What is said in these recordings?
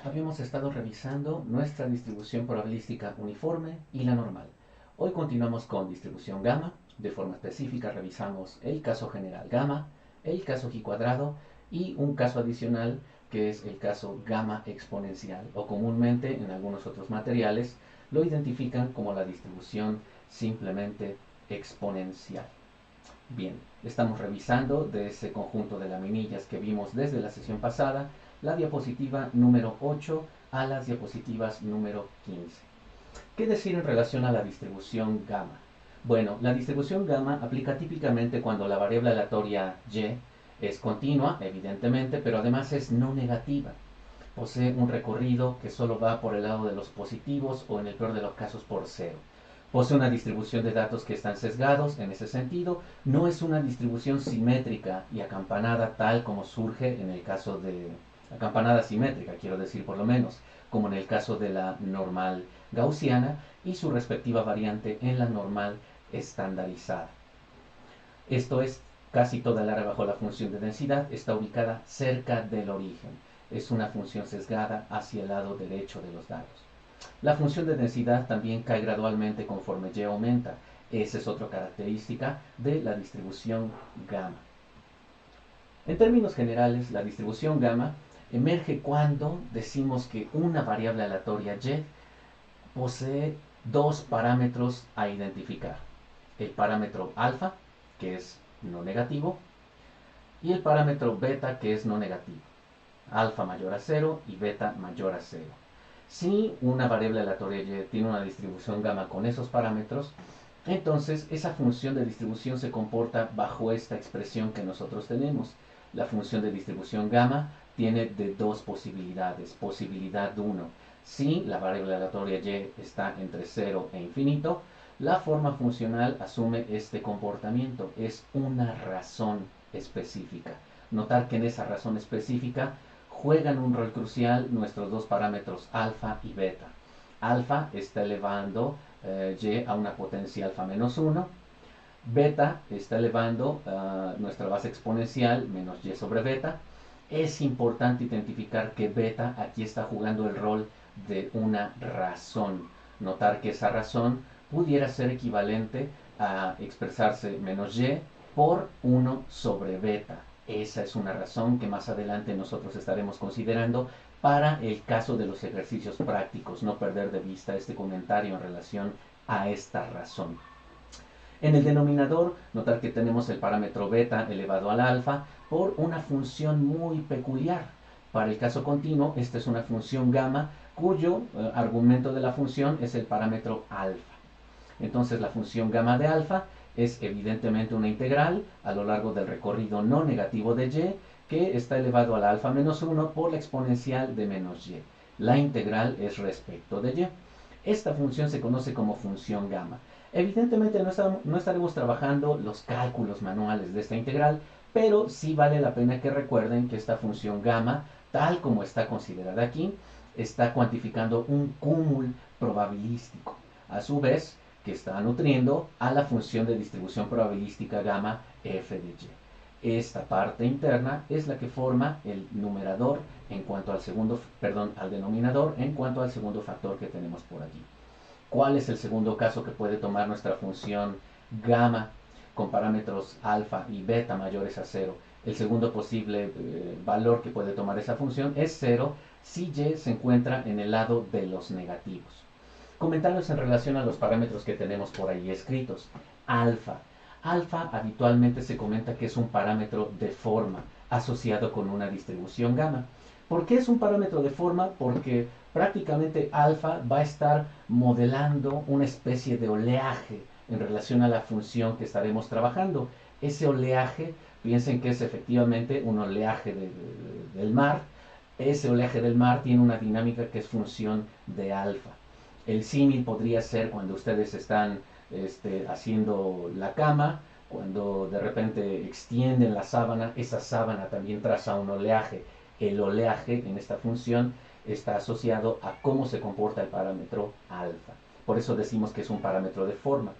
Habíamos estado revisando nuestra distribución probabilística uniforme y la normal. Hoy continuamos con distribución gamma. De forma específica revisamos el caso general gamma, el caso G cuadrado y un caso adicional que es el caso gamma exponencial, o comúnmente en algunos otros materiales lo identifican como la distribución simplemente exponencial. Bien, estamos revisando de ese conjunto de laminillas que vimos desde la sesión pasada la diapositiva número 8 a las diapositivas número 15. ¿Qué decir en relación a la distribución gamma? Bueno, la distribución gamma aplica típicamente cuando la variable aleatoria y es continua, evidentemente, pero además es no negativa. Posee un recorrido que solo va por el lado de los positivos o en el peor de los casos por cero. Posee una distribución de datos que están sesgados en ese sentido. No es una distribución simétrica y acampanada tal como surge en el caso de... acampanada simétrica, quiero decir por lo menos, como en el caso de la normal gaussiana y su respectiva variante en la normal estandarizada. Esto es, casi toda el área bajo la función de densidad está ubicada cerca del origen. Es una función sesgada hacia el lado derecho de los datos. La función de densidad también cae gradualmente conforme y aumenta. Esa es otra característica de la distribución gamma. En términos generales, la distribución gamma emerge cuando decimos que una variable aleatoria y posee dos parámetros a identificar. El parámetro alfa, que es no negativo, y el parámetro beta, que es no negativo. Alfa mayor a cero y beta mayor a cero. Si una variable aleatoria y tiene una distribución gamma con esos parámetros, entonces esa función de distribución se comporta bajo esta expresión que nosotros tenemos. La función de distribución gamma tiene de dos posibilidades. Posibilidad 1, si la variable aleatoria y está entre 0 e infinito, la forma funcional asume este comportamiento. Es una razón específica. Notar que en esa razón específica juegan un rol crucial nuestros dos parámetros alfa y beta. Alfa está elevando y a una potencia alfa menos 1. Beta está elevando nuestra base exponencial menos y sobre beta. Es importante identificar que beta aquí está jugando el rol de una razón. Notar que esa razón pudiera ser equivalente a expresarse menos y por 1 sobre beta. Esa es una razón que más adelante nosotros estaremos considerando para el caso de los ejercicios prácticos. No perder de vista este comentario en relación a esta razón. En el denominador, notar que tenemos el parámetro beta elevado al alfa por una función muy peculiar. Para el caso continuo, esta es una función gamma cuyo argumento de la función es el parámetro alfa. Entonces la función gamma de alfa es evidentemente una integral a lo largo del recorrido no negativo de y que está elevado a la alfa menos 1 por la exponencial de menos y. La integral es respecto de y. Esta función se conoce como función gamma. Evidentemente no estaremos trabajando los cálculos manuales de esta integral, pero sí vale la pena que recuerden que esta función gamma, tal como está considerada aquí, está cuantificando un cúmulo probabilístico. A su vez, que está nutriendo a la función de distribución probabilística gamma f de y. Esta parte interna es la que forma el numerador en cuanto al denominador en cuanto al segundo factor que tenemos por aquí. ¿Cuál es el segundo caso que puede tomar nuestra función gamma con parámetros alfa y beta mayores a 0? El segundo posible valor que puede tomar esa función es 0 si y se encuentra en el lado de los negativos. Comentarios en relación a los parámetros que tenemos por ahí escritos. Alfa. Alfa habitualmente se comenta que es un parámetro de forma asociado con una distribución gamma. ¿Por qué es un parámetro de forma? Porque prácticamente alfa va a estar modelando una especie de oleaje en relación a la función que estaremos trabajando. Ese oleaje, piensen que es efectivamente un oleaje del mar. Ese oleaje del mar tiene una dinámica que es función de alfa. El símil podría ser cuando ustedes están haciendo la cama, cuando de repente extienden la sábana, esa sábana también traza un oleaje. El oleaje en esta función está asociado a cómo se comporta el parámetro alfa. Por eso decimos que es un parámetro de forma.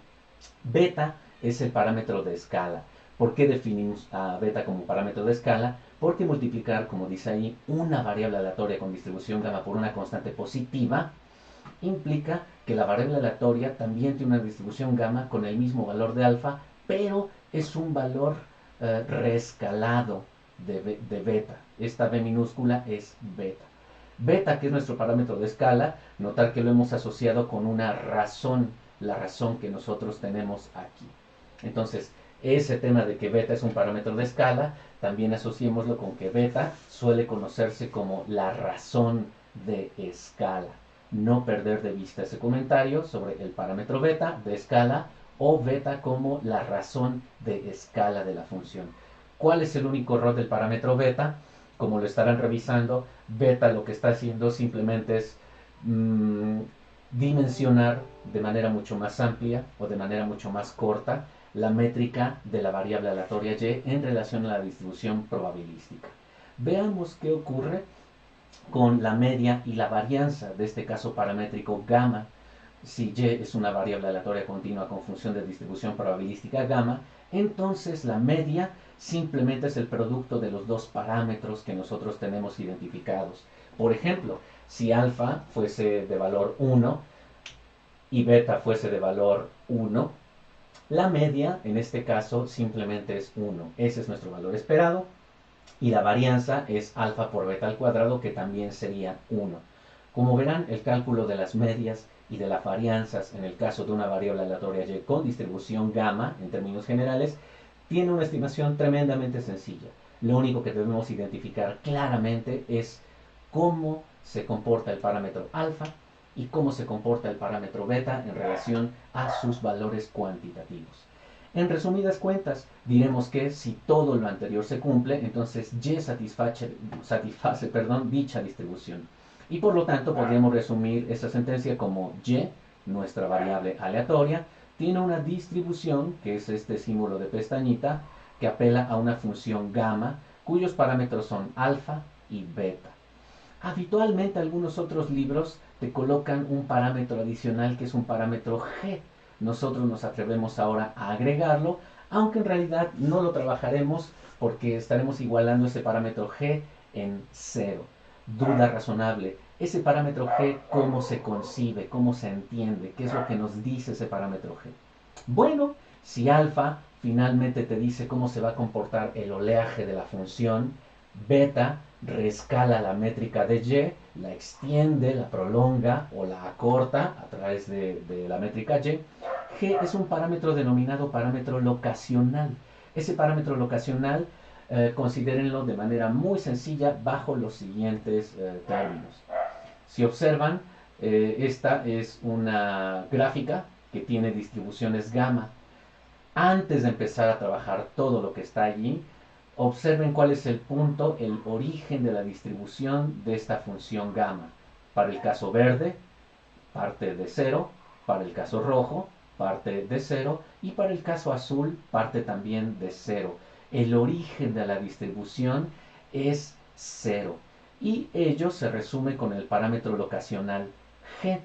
Beta es el parámetro de escala. ¿Por qué definimos a beta como parámetro de escala? porque multiplicar, como dice ahí, una variable aleatoria con distribución gamma por una constante positiva implica que la variable aleatoria también tiene una distribución gamma con el mismo valor de alfa, pero es un valor reescalado de beta. Esta b minúscula es beta. Beta, que es nuestro parámetro de escala, notar que lo hemos asociado con una razón, la razón que nosotros tenemos aquí. Entonces, ese tema de que beta es un parámetro de escala, también asociémoslo con que beta suele conocerse como la razón de escala. No perder de vista ese comentario sobre el parámetro beta de escala o beta como la razón de escala de la función. ¿Cuál es el único error del parámetro beta? Como lo estarán revisando, beta lo que está haciendo simplemente es dimensionar de manera mucho más amplia o de manera mucho más corta la métrica de la variable aleatoria y en relación a la distribución probabilística. Veamos qué ocurre con la media y la varianza de este caso paramétrico gamma. Si y es una variable aleatoria continua con función de distribución probabilística gamma, entonces la media simplemente es el producto de los dos parámetros que nosotros tenemos identificados. Por ejemplo, si alfa fuese de valor 1 y beta fuese de valor 1, la media en este caso simplemente es 1. Ese es nuestro valor esperado. Y la varianza es alfa por beta al cuadrado, que también sería 1. Como verán, el cálculo de las medias y de las varianzas en el caso de una variable aleatoria y con distribución gamma, en términos generales, tiene una estimación tremendamente sencilla. Lo único que debemos identificar claramente es cómo se comporta el parámetro alfa y cómo se comporta el parámetro beta en relación a sus valores cuantitativos. En resumidas cuentas, diremos que si todo lo anterior se cumple, entonces y satisface dicha distribución. Y por lo tanto podríamos resumir esa sentencia como y, nuestra variable aleatoria, tiene una distribución, que es este símbolo de pestañita, que apela a una función gamma, cuyos parámetros son alfa y beta. Habitualmente algunos otros libros te colocan un parámetro adicional que es un parámetro g. Nosotros nos atrevemos ahora a agregarlo, aunque en realidad no lo trabajaremos porque estaremos igualando ese parámetro g en 0. Duda razonable. Ese parámetro g, ¿cómo se concibe? ¿Cómo se entiende? ¿Qué es lo que nos dice ese parámetro g? Bueno, si alfa finalmente te dice cómo se va a comportar el oleaje de la función, beta reescala la métrica de y, la extiende, la prolonga o la acorta a través de la métrica y. G es un parámetro denominado parámetro locacional. Ese parámetro locacional, considérenlo de manera muy sencilla bajo los siguientes términos. Si observan, esta es una gráfica que tiene distribuciones gamma. Antes de empezar a trabajar todo lo que está allí, observen cuál es el punto, el origen de la distribución de esta función gamma. Para el caso verde, parte de 0, para el caso rojo, parte de 0, y para el caso azul, parte también de 0. El origen de la distribución es 0, y ello se resume con el parámetro locacional g.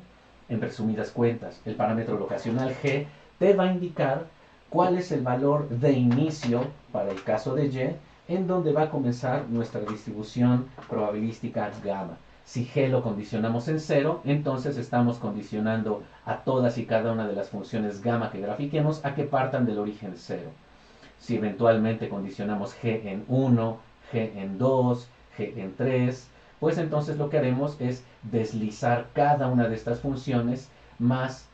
En resumidas cuentas, el parámetro locacional g te va a indicar cuál es el valor de inicio para el caso de y, en donde va a comenzar nuestra distribución probabilística gamma. Si g lo condicionamos en 0, entonces estamos condicionando a todas y cada una de las funciones gamma que grafiquemos a que partan del origen 0. Si eventualmente condicionamos g en 1, g en 2, g en 3, pues entonces lo que haremos es deslizar cada una de estas funciones más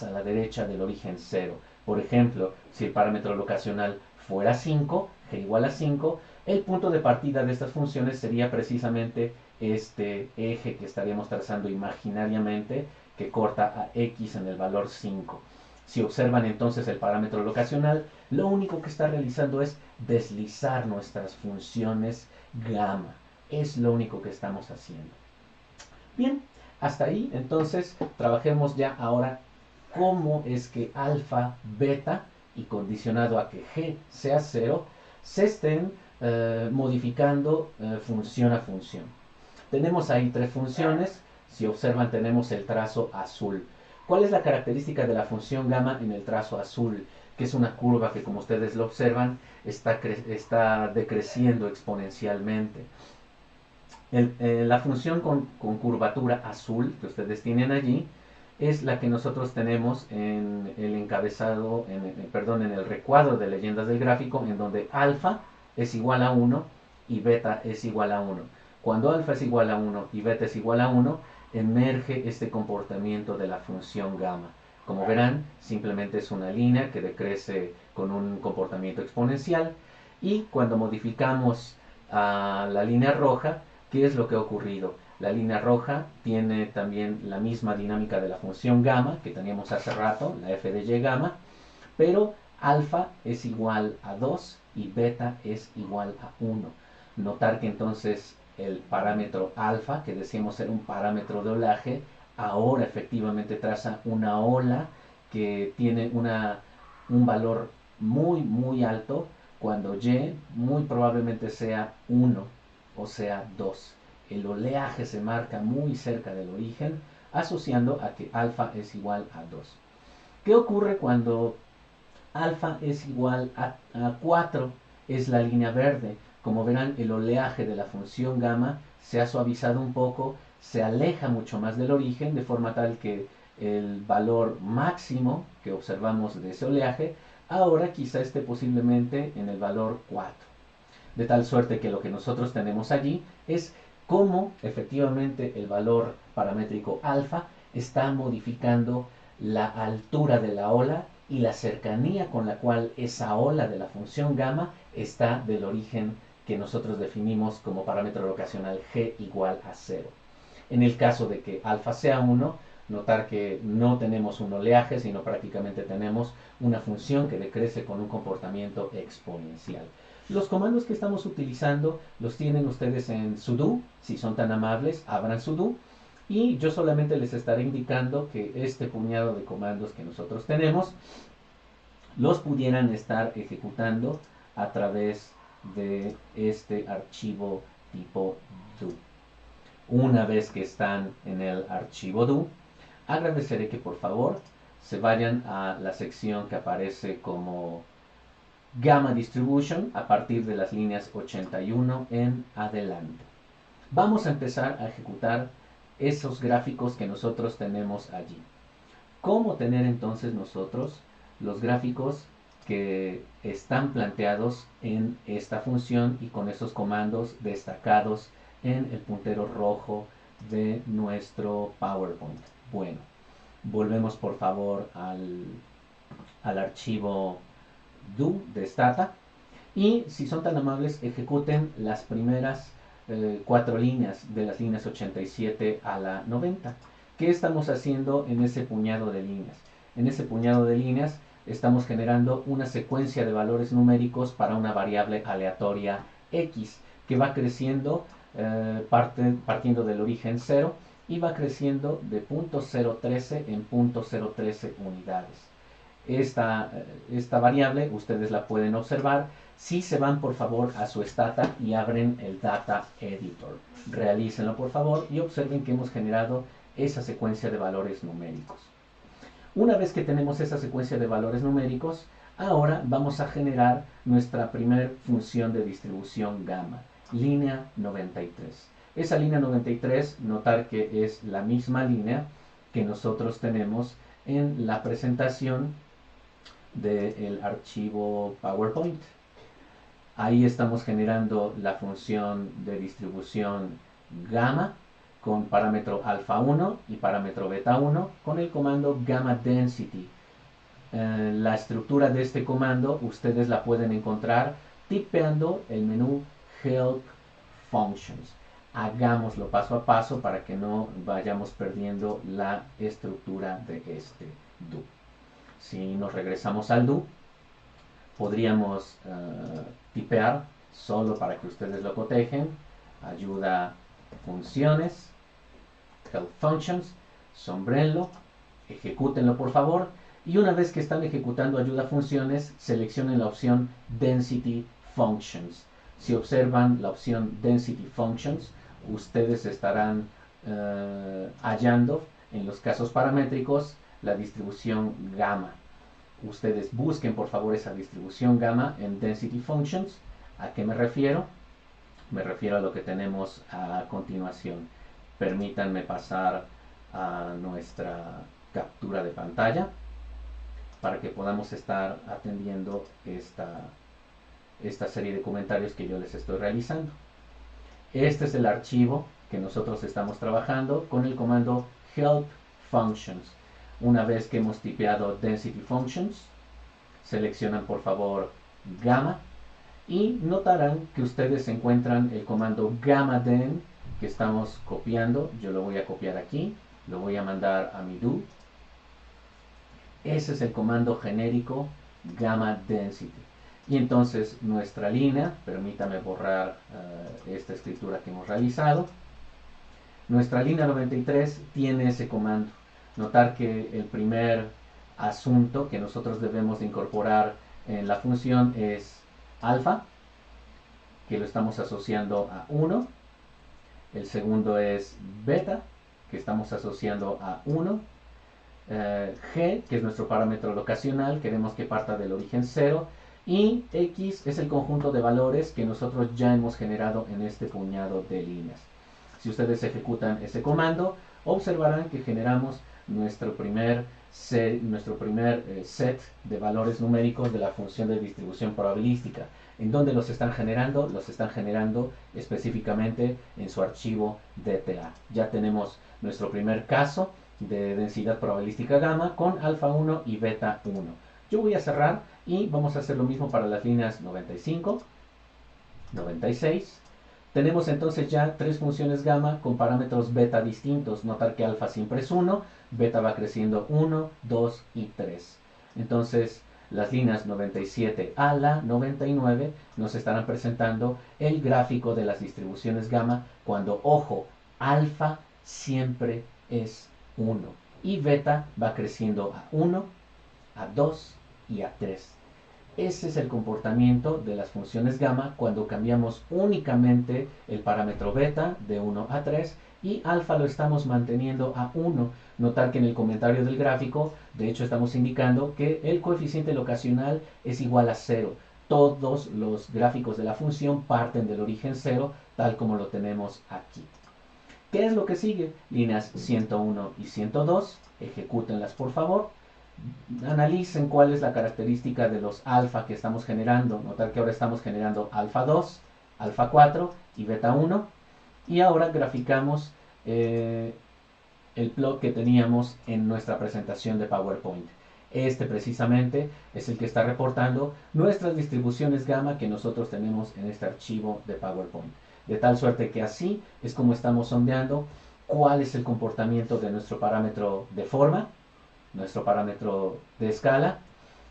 a la derecha del origen 0. Por ejemplo, si el parámetro locacional fuera 5, g igual a 5, el punto de partida de estas funciones sería precisamente este eje que estaríamos trazando imaginariamente, que corta a x en el valor 5. Si observan entonces el parámetro locacional, lo único que está realizando es deslizar nuestras funciones gamma. Es lo único que estamos haciendo. Bien, hasta ahí entonces trabajemos ya ahora cómo es que alfa, beta y condicionado a que g sea 0 se estén modificando función a función. Tenemos ahí tres funciones. Si observan, tenemos el trazo azul. ¿Cuál es la característica de la función gamma en el trazo azul? que es una curva que, como ustedes lo observan, está decreciendo exponencialmente. La función con curvatura azul que ustedes tienen allí es la que nosotros tenemos en el encabezado, perdón, en el recuadro de leyendas del gráfico, en donde alfa es igual a 1 y beta es igual a 1. Cuando alfa es igual a 1 y beta es igual a 1, emerge este comportamiento de la función gamma. Como verán, simplemente es una línea que decrece con un comportamiento exponencial, y cuando modificamos a la línea roja, ¿qué es lo que ha ocurrido? La línea roja tiene también la misma dinámica de la función gamma que teníamos hace rato, la f de y gamma, pero alfa es igual a 2 y beta es igual a 1. Notar que entonces el parámetro alfa, que decíamos ser un parámetro de olaje, ahora efectivamente traza una ola que tiene un valor muy alto, cuando y muy probablemente sea 1 o sea 2. El oleaje se marca muy cerca del origen, asociando a que alfa es igual a 2. ¿Qué ocurre cuando alfa es igual a 4? Es la línea verde. Como verán, el oleaje de la función gamma se ha suavizado un poco, se aleja mucho más del origen, de forma tal que el valor máximo que observamos de ese oleaje ahora quizá esté posiblemente en el valor 4. De tal suerte que lo que nosotros tenemos allí es cómo efectivamente el valor paramétrico alfa está modificando la altura de la ola y la cercanía con la cual esa ola de la función gamma está del origen que nosotros definimos como parámetro locacional g igual a 0. En el caso de que alfa sea 1, notar que no tenemos un oleaje, sino prácticamente tenemos una función que decrece con un comportamiento exponencial. Los comandos que estamos utilizando los tienen ustedes en sudo. Si son tan amables, abran sudo, y yo solamente les estaré indicando que este puñado de comandos que nosotros tenemos los pudieran estar ejecutando a través de este archivo tipo do. Una vez que están en el archivo do, agradeceré que por favor se vayan a la sección que aparece como Gamma Distribution a partir de las líneas 81 en adelante. Vamos a empezar a ejecutar esos gráficos que nosotros tenemos allí. ¿Cómo tener entonces nosotros los gráficos que están planteados en esta función y con esos comandos destacados en el puntero rojo de nuestro PowerPoint? Bueno, volvemos por favor al archivo do de Stata, y si son tan amables ejecuten las primeras 4 líneas de las líneas 87 a la 90. ¿Qué estamos haciendo en ese puñado de líneas? En ese puñado de líneas estamos generando una secuencia de valores numéricos para una variable aleatoria x, que va creciendo partiendo del origen 0 y va creciendo de 0.013 en 0.013 unidades. Esta variable ustedes la pueden observar si se van por favor a su Stata y abren el Data Editor. Realícenlo por favor y observen que hemos generado esa secuencia de valores numéricos. Una vez que tenemos esa secuencia de valores numéricos, ahora vamos a generar nuestra primera función de distribución gamma, línea 93. Esa línea 93, notar que es la misma línea que nosotros tenemos en la presentación del archivo PowerPoint. Ahí estamos generando la función de distribución gamma con parámetro alfa 1 y parámetro beta 1 con el comando gamma density. La estructura de este comando ustedes la pueden encontrar tipeando el menú Help Functions. Hagámoslo paso a paso para que no vayamos perdiendo la estructura de este do. Si nos regresamos al do, podríamos tipear solo para que ustedes lo cotejen: ayuda funciones, help functions, sombrenlo, ejecútenlo por favor, y una vez que están ejecutando ayuda funciones, seleccionen la opción density functions. Si observan la opción density functions, ustedes estarán hallando en los casos paramétricos la distribución gamma. ustedes busquen por favor esa distribución gamma en Density Functions. ¿A qué me refiero? Me refiero a lo que tenemos a continuación. Permítanme pasar a nuestra captura de pantalla para que podamos estar atendiendo esta serie de comentarios que yo les estoy realizando. Este es el archivo que nosotros estamos trabajando con el comando help functions. Una vez que hemos tipeado density functions, seleccionan por favor gamma y notarán que ustedes encuentran el comando gammaden que estamos copiando. Yo lo voy a copiar aquí, lo voy a mandar a mi do. Ese es el comando genérico gamma density. Y entonces nuestra línea, permítame borrar esta escritura que hemos realizado. Nuestra línea 93 tiene ese comando. Notar que el primer asunto que nosotros debemos de incorporar en la función es alfa, que lo estamos asociando a 1. El segundo es beta, que estamos asociando a 1. G, que es nuestro parámetro locacional, queremos que parta del origen 0. Y X es el conjunto de valores que nosotros ya hemos generado en este puñado de líneas. Si ustedes ejecutan ese comando, observarán que generamos nuestro primer set de valores numéricos de la función de distribución probabilística. ¿En dónde los están generando? Los están generando específicamente en su archivo DTA. Ya tenemos nuestro primer caso de densidad probabilística gamma con alfa 1 y beta 1. Yo voy a cerrar y vamos a hacer lo mismo para las líneas 95, 96. Tenemos entonces ya tres funciones gamma con parámetros beta distintos. Notar que alfa siempre es 1, beta va creciendo 1, 2 y 3. Entonces las líneas 97 a la 99 nos estarán presentando el gráfico de las distribuciones gamma cuando, ojo, alfa siempre es 1 y beta va creciendo a 1, a 2 y a 3. Ese es el comportamiento de las funciones gamma cuando cambiamos únicamente el parámetro beta de 1 a 3 y alfa lo estamos manteniendo a 1. Notar que en el comentario del gráfico, de hecho estamos indicando que el coeficiente locacional es igual a 0. Todos los gráficos de la función parten del origen 0, tal como lo tenemos aquí. ¿Qué es lo que sigue? Líneas 101 y 102, ejecútenlas por favor. Analicen cuál es la característica de los alfa que estamos generando. Notar que ahora estamos generando alfa 2, alfa 4 y beta 1. Y ahora graficamos el plot que teníamos en nuestra presentación de PowerPoint. Este precisamente es el que está reportando nuestras distribuciones gamma que nosotros tenemos en este archivo de PowerPoint. De tal suerte que así es como estamos sondeando cuál es el comportamiento de nuestro parámetro de forma, nuestro parámetro de escala,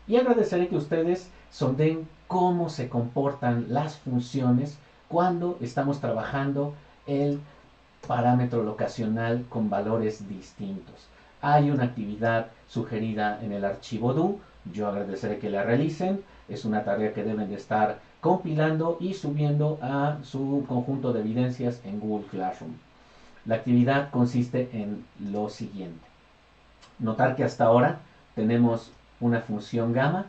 y agradeceré que ustedes sondeen cómo se comportan las funciones cuando estamos trabajando el parámetro locacional con valores distintos. Hay una actividad sugerida en el archivo do, yo agradeceré que la realicen, es una tarea que deben de estar compilando y subiendo a su conjunto de evidencias en Google Classroom. La actividad consiste en lo siguiente. Notar que hasta ahora tenemos una función gamma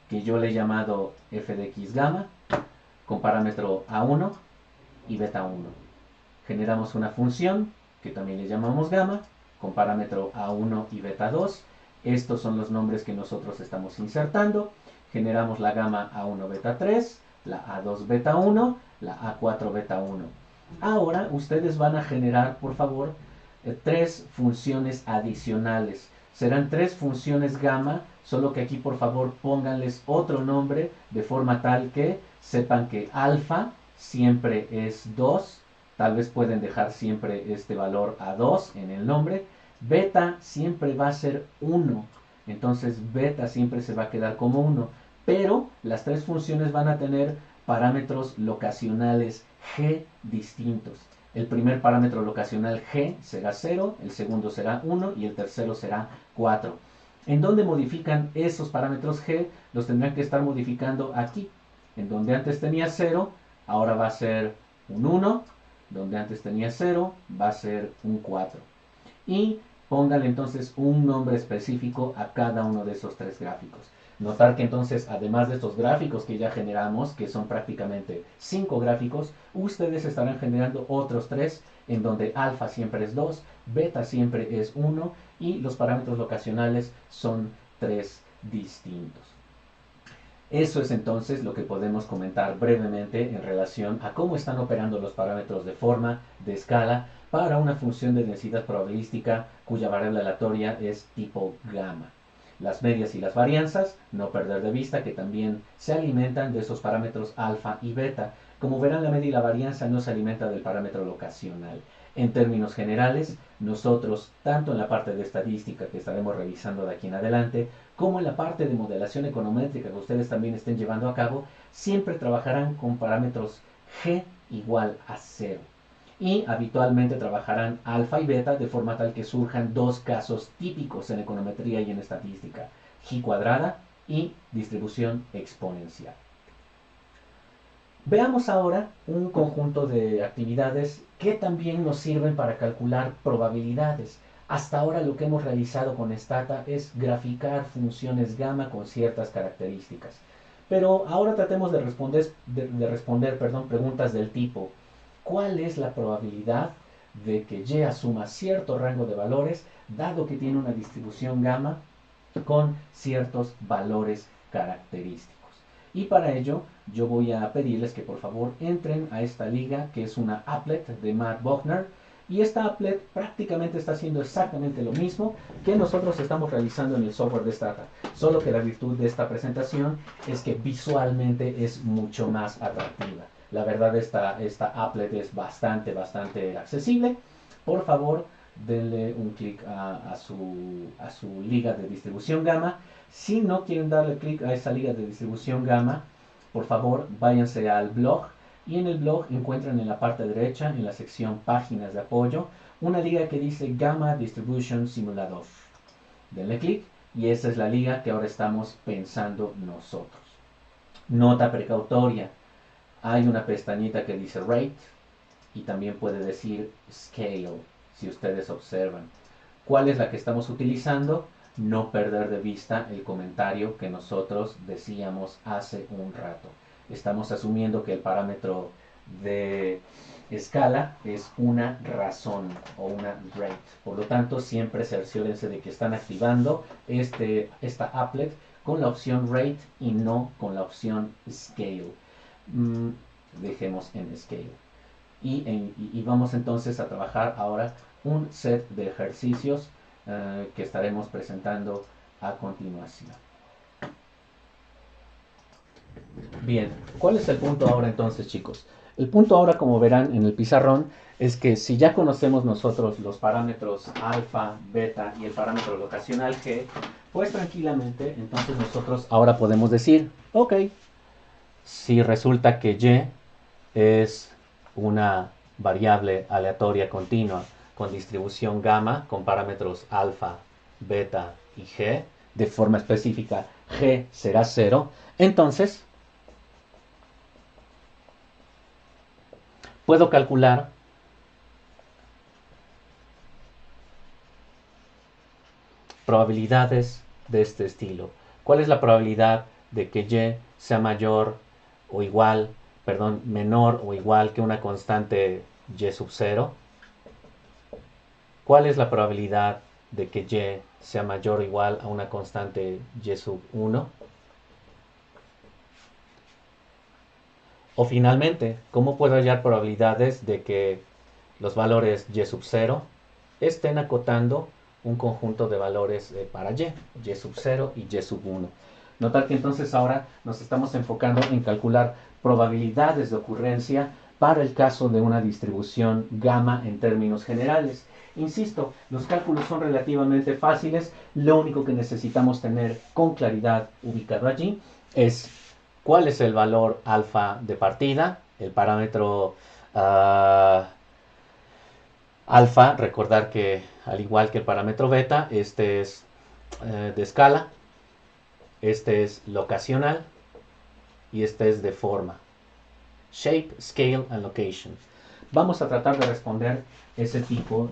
que yo le he llamado f de x gamma con parámetro a1 y beta 1. Generamos una función que también le llamamos gamma con parámetro a1 y beta 2. Estos son los nombres que nosotros estamos insertando. Generamos la gamma a1 beta 3, la a2 beta 1, la a4 beta 1. Ahora ustedes van a generar, por favor, tres funciones adicionales. Serán tres funciones gamma, solo que aquí por favor pónganles otro nombre de forma tal que sepan que alfa siempre es 2, tal vez pueden dejar siempre este valor a 2 en el nombre, beta siempre va a ser 1, entonces beta siempre se va a quedar como 1, pero las tres funciones van a tener parámetros locacionales g distintos. El primer parámetro locacional g será 0, el segundo será 1 y el tercero será 4. ¿En dónde modifican esos parámetros g? Los tendrán que estar modificando aquí. En donde antes tenía 0, ahora va a ser un 1. Donde antes tenía 0, va a ser un 4. Y pónganle entonces un nombre específico a cada uno de esos tres gráficos. Notar que entonces, además de estos gráficos que ya generamos, que son prácticamente 5 gráficos, ustedes estarán generando otros 3, en donde alfa siempre es 2, beta siempre es 1, y los parámetros locacionales son 3 distintos. Eso es entonces lo que podemos comentar brevemente en relación a cómo están operando los parámetros de forma, de escala, para una función de densidad probabilística cuya variable aleatoria es tipo gamma. Las medias y las varianzas, no perder de vista que también se alimentan de esos parámetros alfa y beta. Como verán, la media y la varianza no se alimenta del parámetro locacional. En términos generales, nosotros, tanto en la parte de estadística que estaremos revisando de aquí en adelante, como en la parte de modelación econométrica que ustedes también estén llevando a cabo, siempre trabajarán con parámetros G igual a 0. Y habitualmente trabajarán alfa y beta de forma tal que surjan dos casos típicos en econometría y en estadística: G cuadrada y distribución exponencial. Veamos ahora un conjunto de actividades que también nos sirven para calcular probabilidades. Hasta ahora lo que hemos realizado con Stata es graficar funciones gamma con ciertas características. Pero ahora tratemos de responder preguntas del tipo: ¿cuál es la probabilidad de que Y asuma cierto rango de valores dado que tiene una distribución gamma con ciertos valores característicos? Y para ello yo voy a pedirles que por favor entren a esta liga, que es una applet de Matt Buckner, y esta applet prácticamente está haciendo exactamente lo mismo que nosotros estamos realizando en el software de Stata, solo que la virtud de esta presentación es que visualmente es mucho más atractiva. La verdad, esta applet es bastante accesible. Por favor, denle un clic a su liga de distribución gamma. Si no quieren darle clic a esa liga de distribución gamma, por favor váyanse al blog, y en el blog encuentran en la parte derecha, en la sección páginas de apoyo, una liga que dice Gamma Distribution Simulador. Denle clic y esa es la liga que ahora estamos pensando nosotros. Nota precautoria: hay una pestañita que dice Rate y también puede decir Scale, si ustedes observan. ¿Cuál es la que estamos utilizando? No perder de vista el comentario que nosotros decíamos hace un rato. Estamos asumiendo que el parámetro de escala es una razón o una rate. Por lo tanto, siempre cerciórense de que están activando esta applet con la opción rate y no con la opción scale. Dejemos en scale. Y vamos entonces a trabajar ahora un set de ejercicios que estaremos presentando a continuación. Bien, ¿cuál es el punto ahora entonces, chicos? El punto ahora, como verán en el pizarrón, es que si ya conocemos nosotros los parámetros alfa, beta y el parámetro locacional G, pues tranquilamente entonces nosotros ahora podemos decir, ok, si resulta que Y es una variable aleatoria continua con distribución gamma con parámetros alfa, beta y G, de forma específica G será 0, entonces puedo calcular probabilidades de este estilo. ¿Cuál es la probabilidad de que Y sea mayor o igual, menor o igual que una constante Y sub 0? ¿Cuál es la probabilidad de que Y sea mayor o igual a una constante Y sub 1? O finalmente, ¿cómo puedo hallar probabilidades de que los valores Y sub 0 estén acotando un conjunto de valores para Y sub 0 y Y sub 1? Notar que entonces ahora nos estamos enfocando en calcular probabilidades de ocurrencia para el caso de una distribución gamma en términos generales. Insisto, los cálculos son relativamente fáciles. Lo único que necesitamos tener con claridad ubicado allí es cuál es el valor alfa de partida, el parámetro alfa. Recordar que al igual que el parámetro beta, este es de escala, este es locacional y este es de forma. Shape, scale and location. Vamos a tratar de responder ese tipo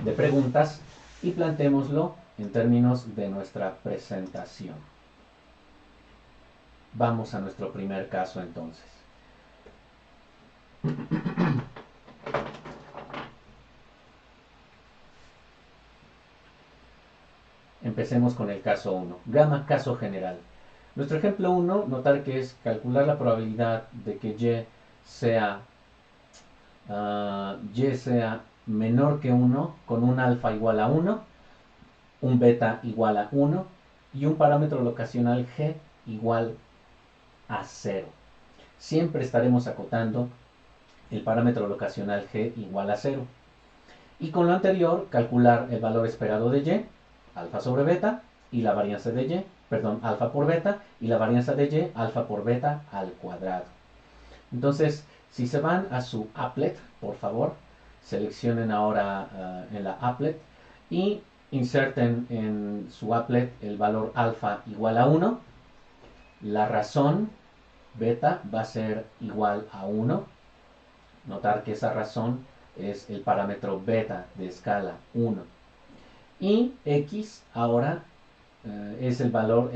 de preguntas y planteémoslo en términos de nuestra presentación. Vamos a nuestro primer caso entonces. Empecemos con el caso 1. Gamma, caso general. Nuestro ejemplo 1, notar que es calcular la probabilidad de que y sea menor que 1 con un alfa igual a 1, un beta igual a 1 y un parámetro locacional g igual a 0. Siempre estaremos acotando el parámetro locacional g igual a 0. Y con lo anterior, calcular el valor esperado de y, alfa sobre beta, y la varianza de y, alfa por beta, y la varianza de y, alfa por beta al cuadrado. Entonces, si se van a su applet, por favor, seleccionen ahora en la applet y inserten en su applet el valor alfa igual a 1. La razón beta va a ser igual a 1. Notar que esa razón es el parámetro beta de escala 1. Y x ahora es el valor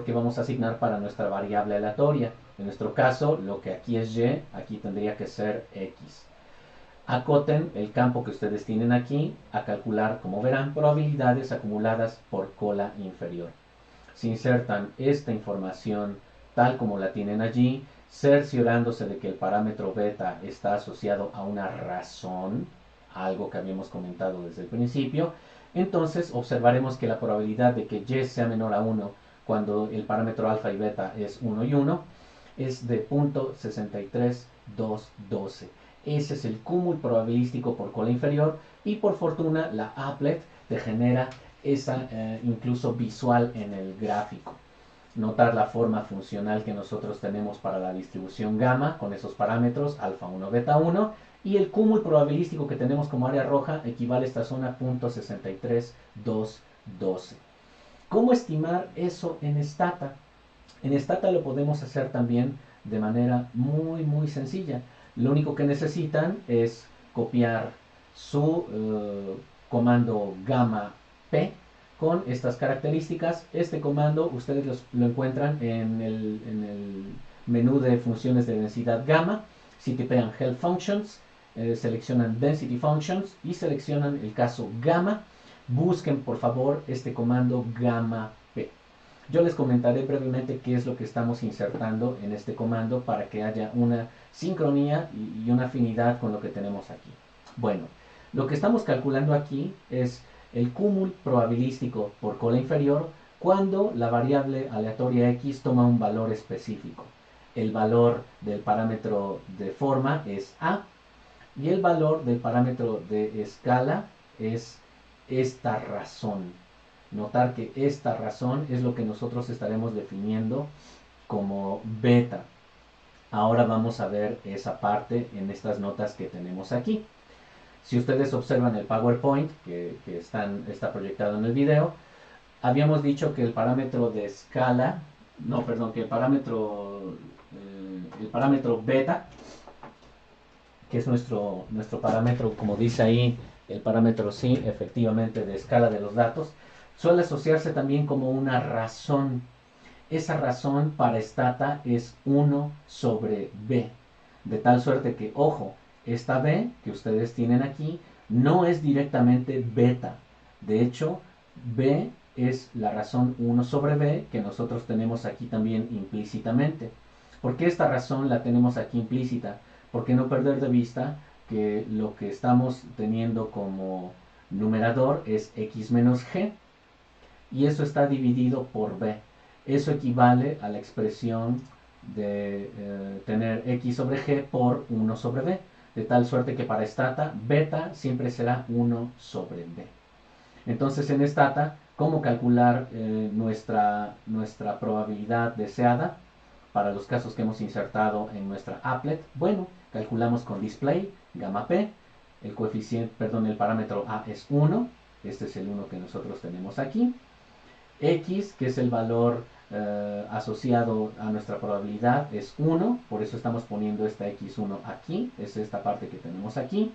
que vamos a asignar para nuestra variable aleatoria. En nuestro caso, lo que aquí es y, aquí tendría que ser x. Acoten el campo que ustedes tienen aquí a calcular, como verán, probabilidades acumuladas por cola inferior. Si insertan esta información tal como la tienen allí, cerciorándose de que el parámetro beta está asociado a una razón, algo que habíamos comentado desde el principio, entonces observaremos que la probabilidad de que y sea menor a 1 cuando el parámetro alfa y beta es 1 y 1 es de 0.63212. Ese es el cúmulo probabilístico por cola inferior y por fortuna la applet te genera esa incluso visual en el gráfico. Notar la forma funcional que nosotros tenemos para la distribución gamma con esos parámetros alfa 1, beta 1 y el cúmulo probabilístico que tenemos como área roja equivale a esta zona 0.63212. ¿Cómo estimar eso en Stata? En Stata lo podemos hacer también de manera muy sencilla. Lo único que necesitan es copiar su comando gamma p con estas características. Este comando ustedes lo encuentran en el menú de funciones de densidad gamma. Si tipean help functions, seleccionan density functions y seleccionan el caso gamma. Busquen por favor este comando gamma p. Yo les comentaré brevemente qué es lo que estamos insertando en este comando para que haya una sincronía y una afinidad con lo que tenemos aquí. Bueno, lo que estamos calculando aquí es el cúmulo probabilístico por cola inferior cuando la variable aleatoria x toma un valor específico. El valor del parámetro de forma es a y el valor del parámetro de escala es esta razón. Notar que esta razón es lo que nosotros estaremos definiendo como beta. Ahora vamos a ver esa parte en estas notas que tenemos aquí. Si ustedes observan el PowerPoint que está proyectado en el video, habíamos dicho que el parámetro de escala, que el parámetro beta, que es nuestro parámetro, como dice ahí, el parámetro sí, efectivamente, de escala de los datos, suele asociarse también como una razón. Esa razón para Stata es 1 sobre b, de tal suerte que, ojo, esta b que ustedes tienen aquí no es directamente beta. De hecho, b es la razón 1 sobre b que nosotros tenemos aquí también implícitamente. ¿Por qué esta razón la tenemos aquí implícita? Porque no perder de vista que lo que estamos teniendo como numerador es x menos g y eso está dividido por b. Eso equivale a la expresión de tener x sobre g por 1 sobre b, de tal suerte que para Stata beta siempre será 1 sobre b. Entonces en Stata, ¿cómo calcular nuestra probabilidad deseada para los casos que hemos insertado en nuestra applet? Bueno, calculamos con display gamma p, el parámetro a es 1, este es el 1 que nosotros tenemos aquí, x, que es el valor asociado a nuestra probabilidad, es 1, por eso estamos poniendo esta x1 aquí, es esta parte que tenemos aquí,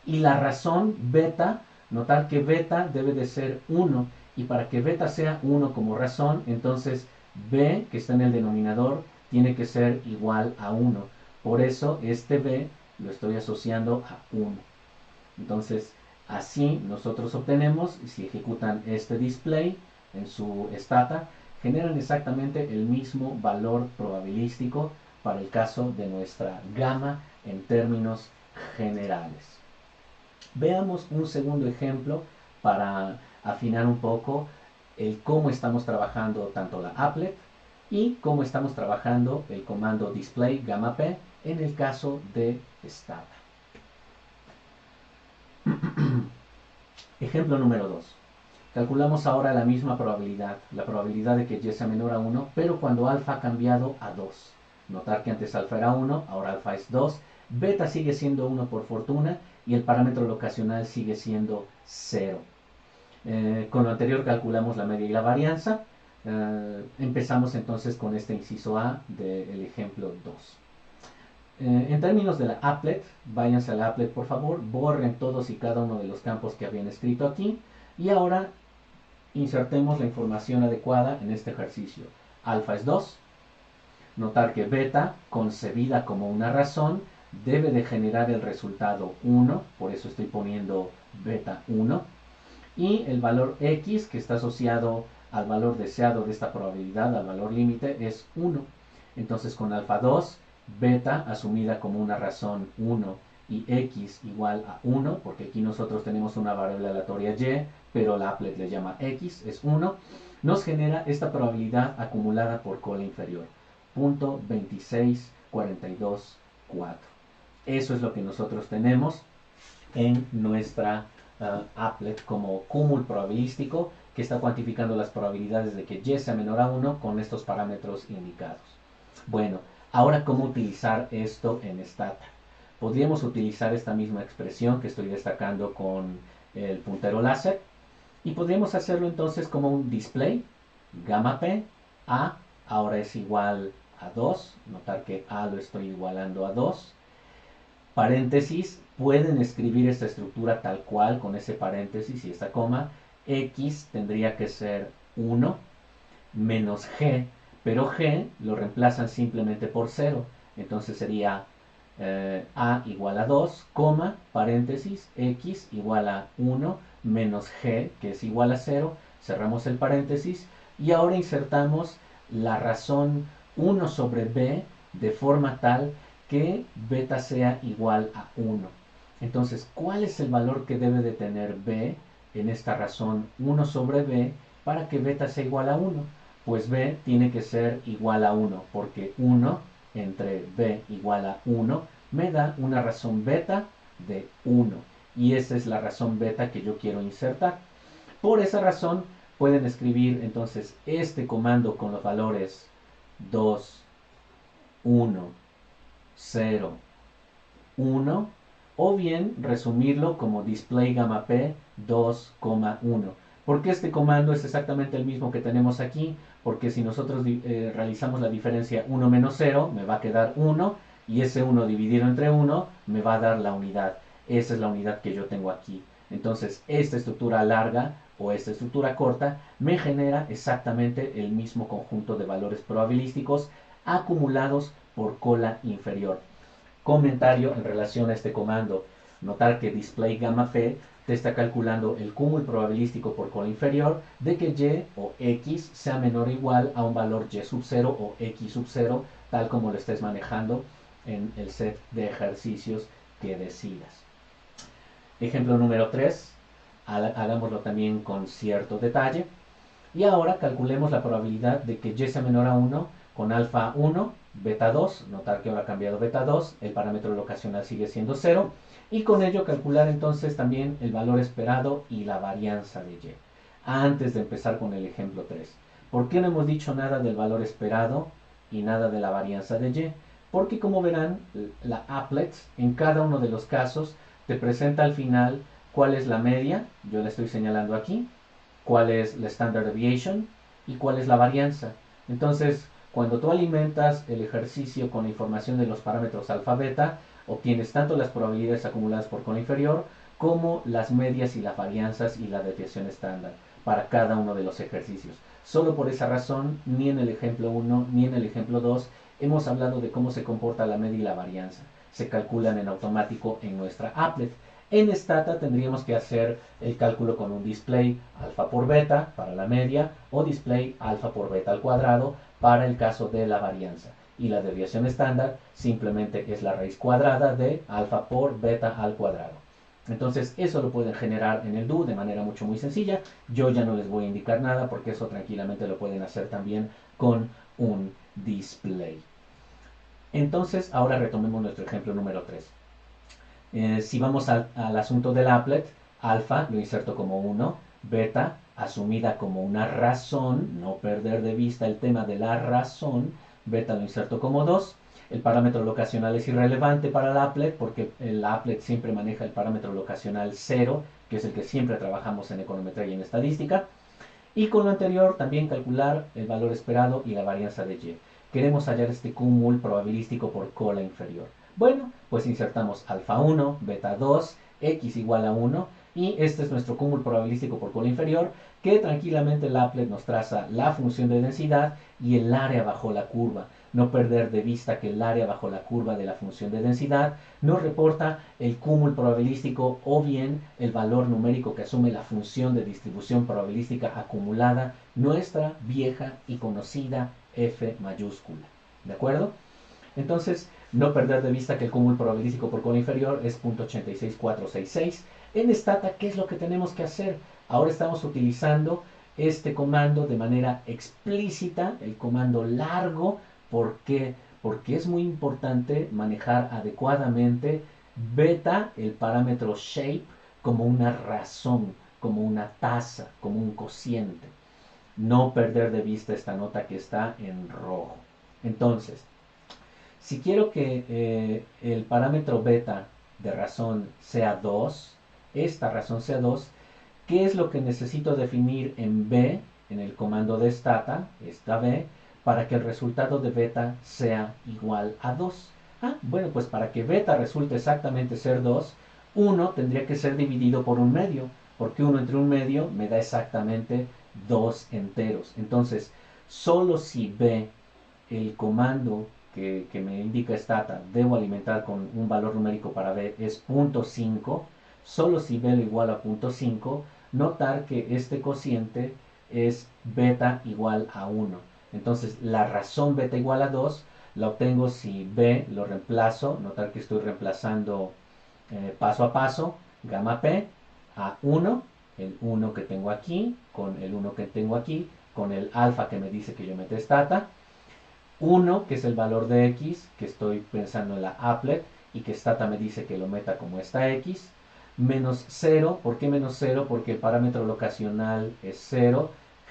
y la razón beta, notar que beta debe de ser 1, Y para que beta sea 1 como razón, entonces b, que está en el denominador, tiene que ser igual a 1. Por eso este b lo estoy asociando a 1. Entonces, así nosotros obtenemos, si ejecutan este display en su stata, generan exactamente el mismo valor probabilístico para el caso de nuestra gamma en términos generales. Veamos un segundo ejemplo para afinar un poco el cómo estamos trabajando tanto la applet y cómo estamos trabajando el comando display gamma p en el caso de stata. Ejemplo número 2. Calculamos ahora la misma probabilidad, la probabilidad de que y sea menor a 1, pero cuando alfa ha cambiado a 2. Notar que antes alfa era 1, ahora alfa es 2, beta sigue siendo 1 por fortuna y el parámetro locacional sigue siendo 0. Con lo anterior calculamos la media y la varianza. Empezamos entonces con este inciso A del ejemplo 2. En términos de la applet, váyanse a la applet por favor, borren todos y cada uno de los campos que habían escrito aquí y ahora insertemos la información adecuada en este ejercicio. Alfa es 2, notar que beta, concebida como una razón, debe de generar el resultado 1, por eso estoy poniendo beta 1, y el valor x que está asociado al valor deseado de esta probabilidad, al valor límite, es 1. Entonces con alfa 2, beta asumida como una razón 1 y x igual a 1, porque aquí nosotros tenemos una variable aleatoria y, pero la applet le llama x, es 1, nos genera esta probabilidad acumulada por cola inferior, 0.26424. Eso es lo que nosotros tenemos en nuestra applet como cúmulo probabilístico que está cuantificando las probabilidades de que y sea menor a 1 con estos parámetros indicados. Bueno, ahora cómo utilizar esto en stata. Podríamos utilizar esta misma expresión que estoy destacando con el puntero láser y podríamos hacerlo entonces como un display gamma p a ahora es igual a 2, notar que a lo estoy igualando a 2, paréntesis, pueden escribir esta estructura tal cual con ese paréntesis y esta coma, x tendría que ser 1 menos g, pero g lo reemplazan simplemente por 0, entonces sería a igual a 2, coma, paréntesis, x igual a 1 menos g, que es igual a 0, cerramos el paréntesis y ahora insertamos la razón 1 sobre b de forma tal que beta sea igual a 1. Entonces, ¿cuál es el valor que debe de tener b en esta razón 1 sobre b para que beta sea igual a 1? Pues b tiene que ser igual a 1, porque 1 entre b igual a 1 me da una razón beta de 1. Y esa es la razón beta que yo quiero insertar. Por esa razón pueden escribir entonces este comando con los valores 2, 1, 0, 1, o bien resumirlo como display gamma p 2,1. Porque este comando es exactamente el mismo que tenemos aquí, porque si nosotros realizamos la diferencia 1 menos 0, me va a quedar 1, y ese 1 dividido entre 1 me va a dar la unidad. Esa es la unidad que yo tengo aquí. Entonces, esta estructura larga o esta estructura corta me genera exactamente el mismo conjunto de valores probabilísticos acumulados por cola inferior. Comentario en relación a este comando. Notar que display gamma p te está calculando el cúmulo probabilístico por cola inferior de que y o x sea menor o igual a un valor y sub 0 o x sub 0, tal como lo estés manejando en el set de ejercicios que decidas. Ejemplo número 3, hagámoslo también con cierto detalle. Y ahora calculemos la probabilidad de que y sea menor a 1 con alfa 1, beta 2, notar que ahora ha cambiado beta 2, el parámetro locacional sigue siendo 0, y con ello calcular entonces también el valor esperado y la varianza de y. Antes de empezar con el ejemplo 3, ¿por qué no hemos dicho nada del valor esperado y nada de la varianza de y? Porque como verán, la applet en cada uno de los casos te presenta al final cuál es la media, yo la estoy señalando aquí, cuál es la standard deviation y cuál es la varianza. Entonces, cuando tú alimentas el ejercicio con la información de los parámetros alfa beta, obtienes tanto las probabilidades acumuladas por cola inferior como las medias y las varianzas y la desviación estándar. para cada uno de los ejercicios. Solo por esa razón, ni en el ejemplo 1 ni en el ejemplo 2 hemos hablado de cómo se comporta la media y la varianza. Se calculan en automático en nuestra applet. En Stata tendríamos que hacer el cálculo con un display alfa por beta para la media o display alfa por beta al cuadrado para el caso de la varianza. Y la desviación estándar simplemente es la raíz cuadrada de alfa por beta al cuadrado. Entonces eso lo pueden generar en el DO de manera muy sencilla. Yo ya no les voy a indicar nada porque eso tranquilamente lo pueden hacer también con un display. Entonces ahora retomemos nuestro ejemplo número 3. Si vamos al asunto del applet, alfa lo inserto como 1, beta asumida como una razón, no perder de vista el tema de la razón, beta lo inserto como 2. El parámetro locacional es irrelevante para el applet porque el applet siempre maneja el parámetro locacional 0, que es el que siempre trabajamos en econometría y en estadística. Y con lo anterior también calcular el valor esperado y la varianza de y. Queremos hallar este cúmulo probabilístico por cola inferior. Bueno, pues insertamos alfa 1, beta 2, x igual a 1 y este es nuestro cúmulo probabilístico por cola inferior que tranquilamente el applet nos traza la función de densidad y el área bajo la curva. No perder de vista que el área bajo la curva de la función de densidad nos reporta el cúmulo probabilístico o bien el valor numérico que asume la función de distribución probabilística acumulada, nuestra vieja y conocida f mayúscula. ¿De acuerdo? Entonces, no perder de vista que el cúmulo probabilístico por cola inferior es 0.86466. En Stata, ¿qué es lo que tenemos que hacer? Ahora estamos utilizando este comando de manera explícita, el comando largo. ¿Por qué? Porque es muy importante manejar adecuadamente beta, el parámetro shape, como una razón, como una tasa, como un cociente. No perder de vista esta nota que está en rojo. Entonces, si quiero que el parámetro beta de razón sea 2, esta razón sea 2, ¿qué es lo que necesito definir en B, en el comando de stata, esta B, para que el resultado de beta sea igual a 2? Bueno, pues para que beta resulte exactamente ser 2, 1 tendría que ser dividido por un medio, porque 1 entre un medio me da exactamente 2 enteros. Entonces, solo si B, el comando que me indica stata, debo alimentar con un valor numérico para B es 0.5, solo si B lo igual a 0.5, notar que este cociente es beta igual a 1. Entonces la razón beta igual a 2 la obtengo si B lo reemplazo, notar que estoy reemplazando paso a paso, gamma P a 1, el 1 que tengo aquí, con el 1 que tengo aquí, con el alfa que me dice que yo mete stata, 1 que es el valor de x, que estoy pensando en la applet, y que stata me dice que lo meta como esta x, menos 0, ¿por qué menos 0? Porque el parámetro locacional es 0,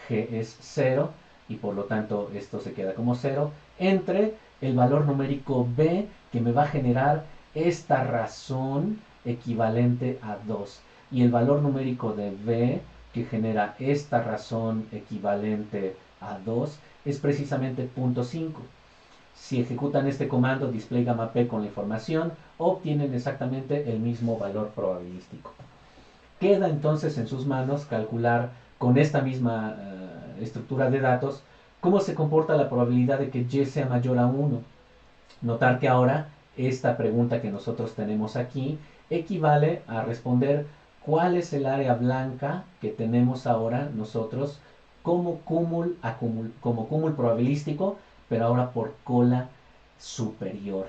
g es 0, y por lo tanto esto se queda como 0, entre el valor numérico b, que me va a generar esta razón equivalente a 2, y el valor numérico de b, que genera esta razón equivalente a 2, es precisamente 0.5. Si ejecutan este comando display gamma p con la información, obtienen exactamente el mismo valor probabilístico. Queda entonces en sus manos calcular con esta misma estructura de datos cómo se comporta la probabilidad de que y sea mayor a 1. Notar que ahora esta pregunta que nosotros tenemos aquí equivale a responder cuál es el área blanca que tenemos ahora nosotros como cúmulo probabilístico, pero ahora por cola superior.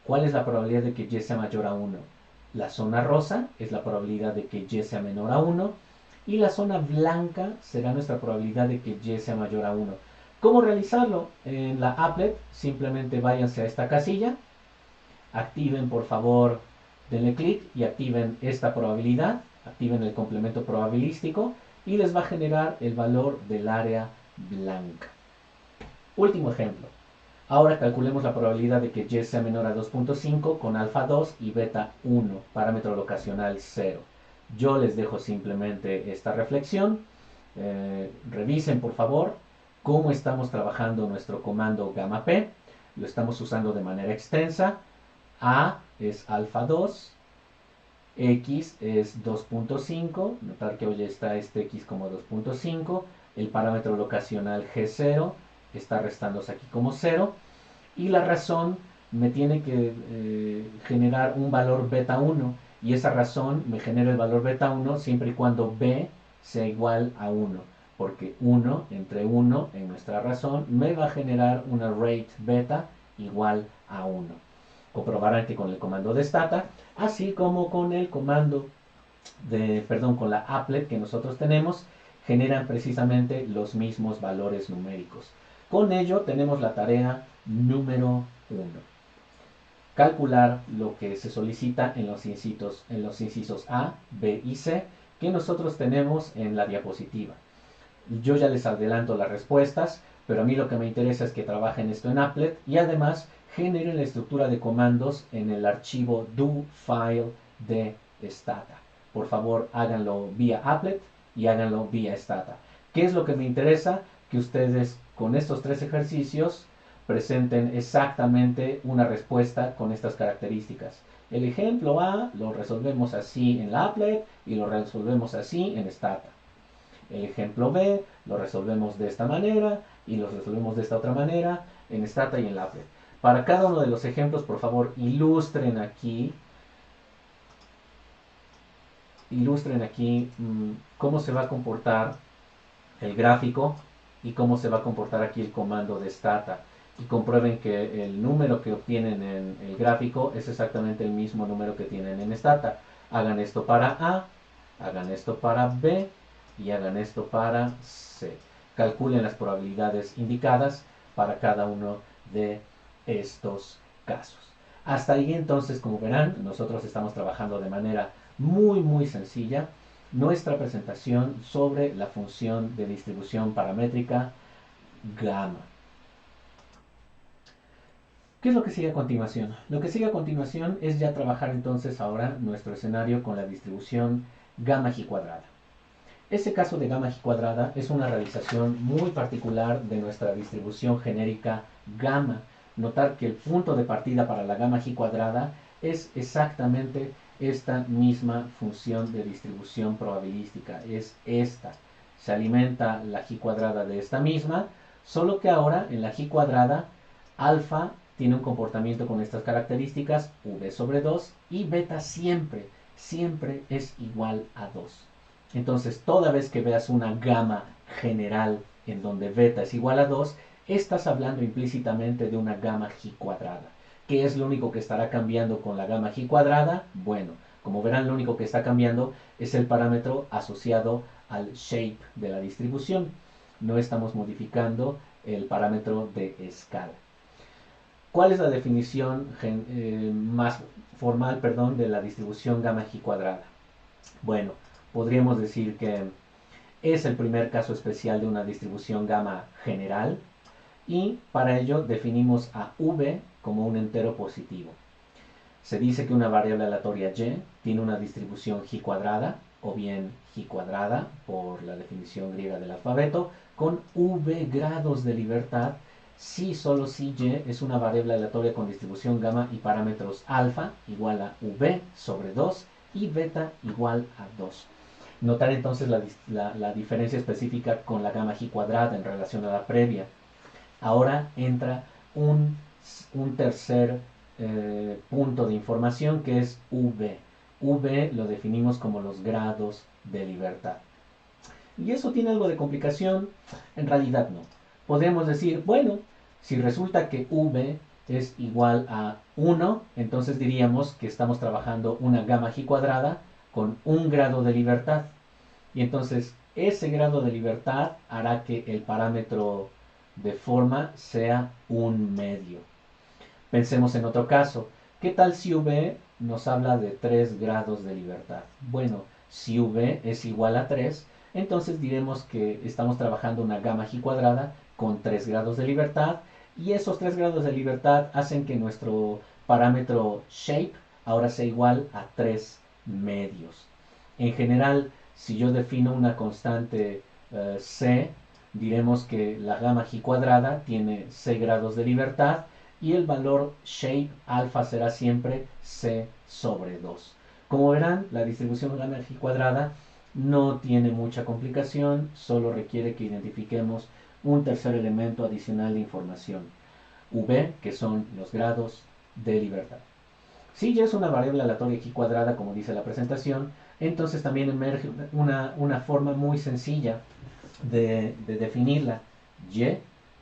¿Cuál es la probabilidad de que y sea mayor a 1? La zona rosa es la probabilidad de que y sea menor a 1 y la zona blanca será nuestra probabilidad de que y sea mayor a 1. ¿Cómo realizarlo? En la applet simplemente váyanse a esta casilla, activen por favor, denle clic y activen esta probabilidad, activen el complemento probabilístico y les va a generar el valor del área blanca. Último ejemplo. Ahora calculemos la probabilidad de que y sea menor a 2.5 con alfa 2 y beta 1, parámetro locacional 0. Yo les dejo simplemente esta reflexión. Revisen por favor cómo estamos trabajando nuestro comando gamma p. Lo estamos usando de manera extensa. A es alfa 2, X es 2.5, notar que hoy está este X como 2.5, el parámetro locacional G0 está restándose aquí como 0, y la razón me tiene que generar un valor beta 1, y esa razón me genera el valor beta 1 siempre y cuando B sea igual a 1, porque 1 entre 1 en nuestra razón me va a generar una rate beta igual a 1. Comprobarán que con el comando de stata, así como con el comando con la applet que nosotros tenemos, generan precisamente los mismos valores numéricos. Con ello tenemos la tarea número 1. Calcular lo que se solicita en los incisos A, B y C que nosotros tenemos en la diapositiva. Yo ya les adelanto las respuestas, pero a mí lo que me interesa es que trabajen esto en applet y además generen la estructura de comandos en el archivo do file de stata. Por favor, háganlo vía applet y háganlo vía stata. ¿Qué es lo que me interesa? Que ustedes con estos 3 ejercicios presenten exactamente una respuesta con estas características. El ejemplo A lo resolvemos así en la applet y lo resolvemos así en stata. El ejemplo B lo resolvemos de esta manera y lo resolvemos de esta otra manera en stata y en applet. Para cada uno de los ejemplos, por favor, ilustren aquí cómo se va a comportar el gráfico y cómo se va a comportar aquí el comando de stata. Y comprueben que el número que obtienen en el gráfico es exactamente el mismo número que tienen en stata. Hagan esto para A, hagan esto para B y hagan esto para C. Calculen las probabilidades indicadas para cada uno de estos casos. Hasta ahí entonces, como verán, nosotros estamos trabajando de manera muy sencilla nuestra presentación sobre la función de distribución paramétrica gamma. ¿Qué es lo que sigue a continuación? Lo que sigue a continuación es ya trabajar entonces ahora nuestro escenario con la distribución gamma G cuadrada. Este caso de gamma G cuadrada es una realización muy particular de nuestra distribución genérica gamma. Notar que el punto de partida para la gamma G cuadrada es exactamente esta misma función de distribución probabilística, es esta. Se alimenta la G cuadrada de esta misma, solo que ahora en la G cuadrada alfa tiene un comportamiento con estas características, v sobre 2, y beta siempre es igual a 2. Entonces, toda vez que veas una gama general en donde beta es igual a 2, estás hablando implícitamente de una gama G cuadrada. ¿Qué es lo único que estará cambiando con la gama G cuadrada? Bueno, como verán, lo único que está cambiando es el parámetro asociado al shape de la distribución. No estamos modificando el parámetro de escala. ¿Cuál es la definición más formal, de la distribución gamma G cuadrada? Bueno, podríamos decir que es el primer caso especial de una distribución gamma general y para ello definimos a v como un entero positivo. Se dice que una variable aleatoria y tiene una distribución G cuadrada o bien G cuadrada por la definición griega del alfabeto con v grados de libertad solo si y es una variable aleatoria con distribución gamma y parámetros alfa igual a v sobre 2 y beta igual a 2. Notar entonces la diferencia específica con la gamma G cuadrada en relación a la previa. Ahora entra un tercer punto de información que es v. V lo definimos como los grados de libertad. ¿Y eso tiene algo de complicación? En realidad no. Podemos decir, bueno, si resulta que v es igual a 1, entonces diríamos que estamos trabajando una gamma G cuadrada con un grado de libertad. Y entonces ese grado de libertad hará que el parámetro de forma sea un medio. Pensemos en otro caso. ¿Qué tal si v nos habla de 3 grados de libertad? Bueno, si v es igual a 3, entonces diremos que estamos trabajando una gamma G cuadrada con 3 grados de libertad y esos 3 grados de libertad hacen que nuestro parámetro shape ahora sea igual a 3 medios. En general, si yo defino una constante c, diremos que la gamma G cuadrada tiene c grados de libertad y el valor shape alfa será siempre c sobre 2. Como verán, la distribución gamma y cuadrada no tiene mucha complicación, solo requiere que identifiquemos un tercer elemento adicional de información, v, que son los grados de libertad. Si ya es una variable aleatoria aquí cuadrada, como dice la presentación, entonces también emerge una forma muy sencilla de definirla. Y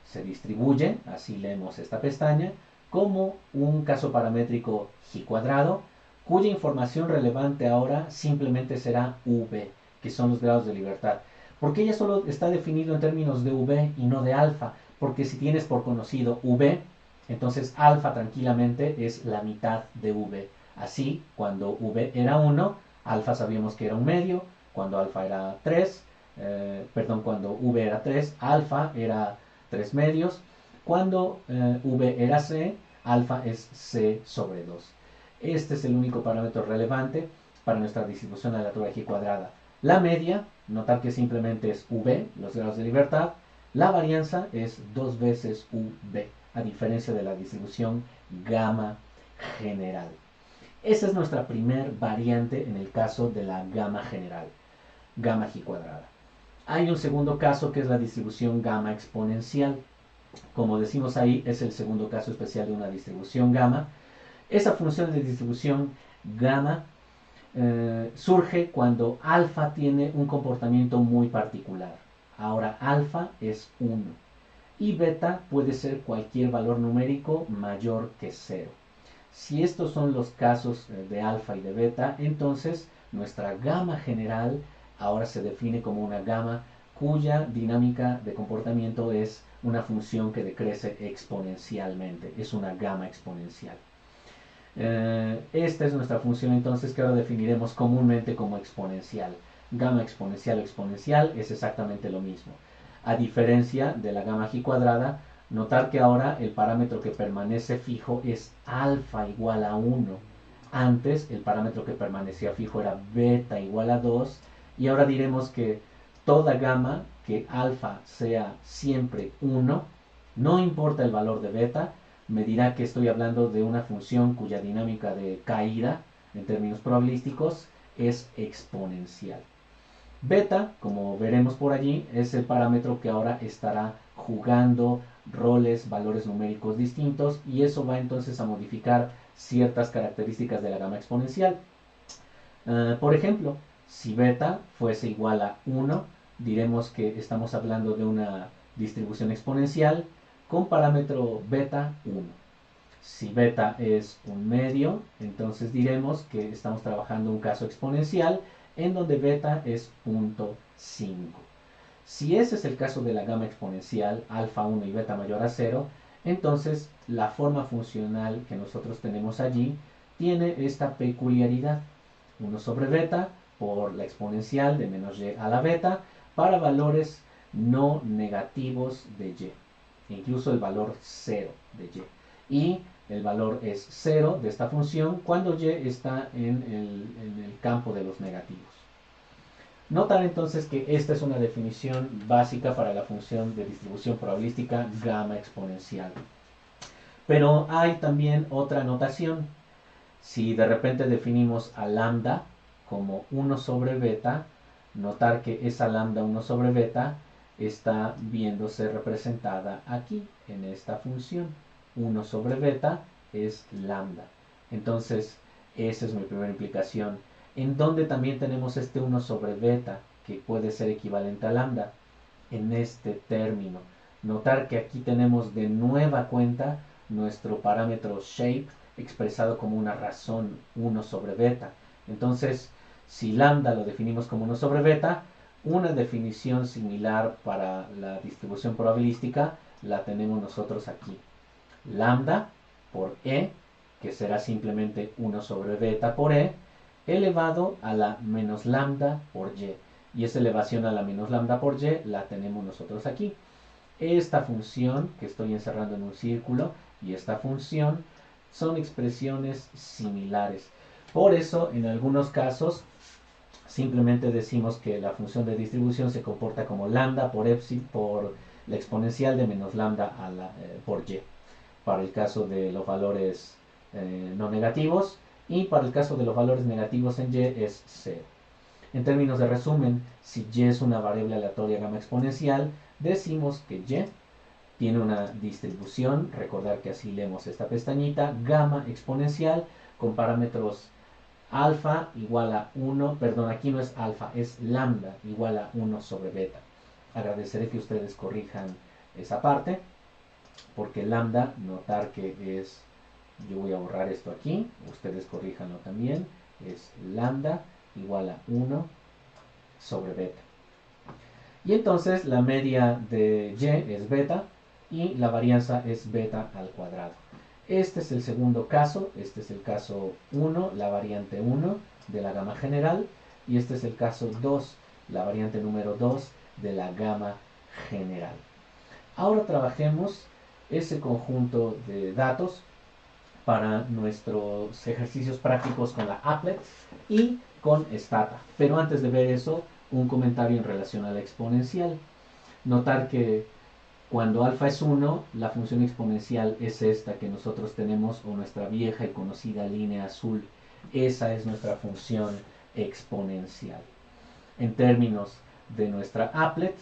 se distribuye, así leemos esta pestaña, como un caso paramétrico y cuadrado, cuya información relevante ahora simplemente será v, que son los grados de libertad. Porque ella solo está definido en términos de v y no de alfa, porque si tienes por conocido v, entonces alfa tranquilamente es la mitad de v. Así, cuando v era 1, alfa sabíamos que era un medio, cuando alfa era 3, cuando v era 3, alfa era 3 medios, cuando v era c, alfa es c sobre 2. Este es el único parámetro relevante para nuestra distribución aleatoria G cuadrada. La media, notar que simplemente es v, los grados de libertad. La varianza es 2 veces v, a diferencia de la distribución gamma general. Esa es nuestra primer variante en el caso de la gamma general, gamma G cuadrada. Hay un segundo caso que es la distribución gamma exponencial. Como decimos ahí, es el segundo caso especial de una distribución gamma. Esa función de distribución gamma surge cuando alfa tiene un comportamiento muy particular. Ahora alfa es 1 y beta puede ser cualquier valor numérico mayor que 0. Si estos son los casos de alfa y de beta, entonces nuestra gamma general ahora se define como una gamma cuya dinámica de comportamiento es una función que decrece exponencialmente, es una gamma exponencial. Esta es nuestra función entonces que ahora definiremos comúnmente como exponencial. Gamma exponencial o exponencial es exactamente lo mismo. A diferencia de la gamma G cuadrada, notar que ahora el parámetro que permanece fijo es alfa igual a 1. Antes el parámetro que permanecía fijo era beta igual a 2 y ahora diremos que toda gamma que alfa sea siempre 1, no importa el valor de beta, me dirá que estoy hablando de una función cuya dinámica de caída en términos probabilísticos es exponencial. Beta, como veremos por allí, es el parámetro que ahora estará jugando roles, valores numéricos distintos y eso va entonces a modificar ciertas características de la gama exponencial. Por ejemplo, si beta fuese igual a 1, diremos que estamos hablando de una distribución exponencial con parámetro beta 1. Si beta es un medio, entonces diremos que estamos trabajando un caso exponencial en donde beta es 0.5. Si ese es el caso de la gama exponencial, alfa 1 y beta mayor a 0, entonces la forma funcional que nosotros tenemos allí tiene esta peculiaridad. 1 sobre beta por la exponencial de menos y a la beta para valores no negativos de y, incluso el valor 0 de y. Y el valor es 0 de esta función cuando y está en el campo de los negativos. Notar entonces que esta es una definición básica para la función de distribución probabilística gamma exponencial. Pero hay también otra notación. Si de repente definimos a lambda como 1 sobre beta, notar que esa lambda 1 sobre beta está viéndose representada aquí en esta función. 1 sobre beta es lambda. Entonces, esa es mi primera implicación. En donde también tenemos este 1 sobre beta, que puede ser equivalente a lambda, en este término. Notar que aquí tenemos de nueva cuenta nuestro parámetro shape expresado como una razón 1 sobre beta. Entonces, si lambda lo definimos como 1 sobre beta, una definición similar para la distribución probabilística la tenemos nosotros aquí. Lambda por e, que será simplemente 1 sobre beta por e, elevado a la menos lambda por y. Y esa elevación a la menos lambda por y la tenemos nosotros aquí. Esta función que estoy encerrando en un círculo y esta función son expresiones similares. Por eso, en algunos casos, simplemente decimos que la función de distribución se comporta como lambda por epsilon por la exponencial de menos lambda por y, para el caso de los valores no negativos, y para el caso de los valores negativos en y es 0. En términos de resumen, si y es una variable aleatoria gamma exponencial, decimos que y tiene una distribución, recordar que así leemos esta pestañita, gamma exponencial con parámetros alfa igual a 1, perdón, aquí no es alfa, es lambda igual a 1 sobre beta. Agradeceré que ustedes corrijan esa parte, porque lambda, notar que es, yo voy a borrar esto aquí, ustedes corríjanlo también, es lambda igual a 1 sobre beta. Y entonces la media de y es beta y la varianza es beta al cuadrado. Este es el segundo caso, este es el caso 1, la variante 1 de la gama general, y este es el caso 2, la variante número 2 de la gama general. Ahora trabajemos ese conjunto de datos para nuestros ejercicios prácticos con la applet y con stata. Pero antes de ver eso, un comentario en relación a la exponencial. Notar que cuando alfa es 1, la función exponencial es esta que nosotros tenemos, o nuestra vieja y conocida línea azul. Esa es nuestra función exponencial. En términos de nuestra applet,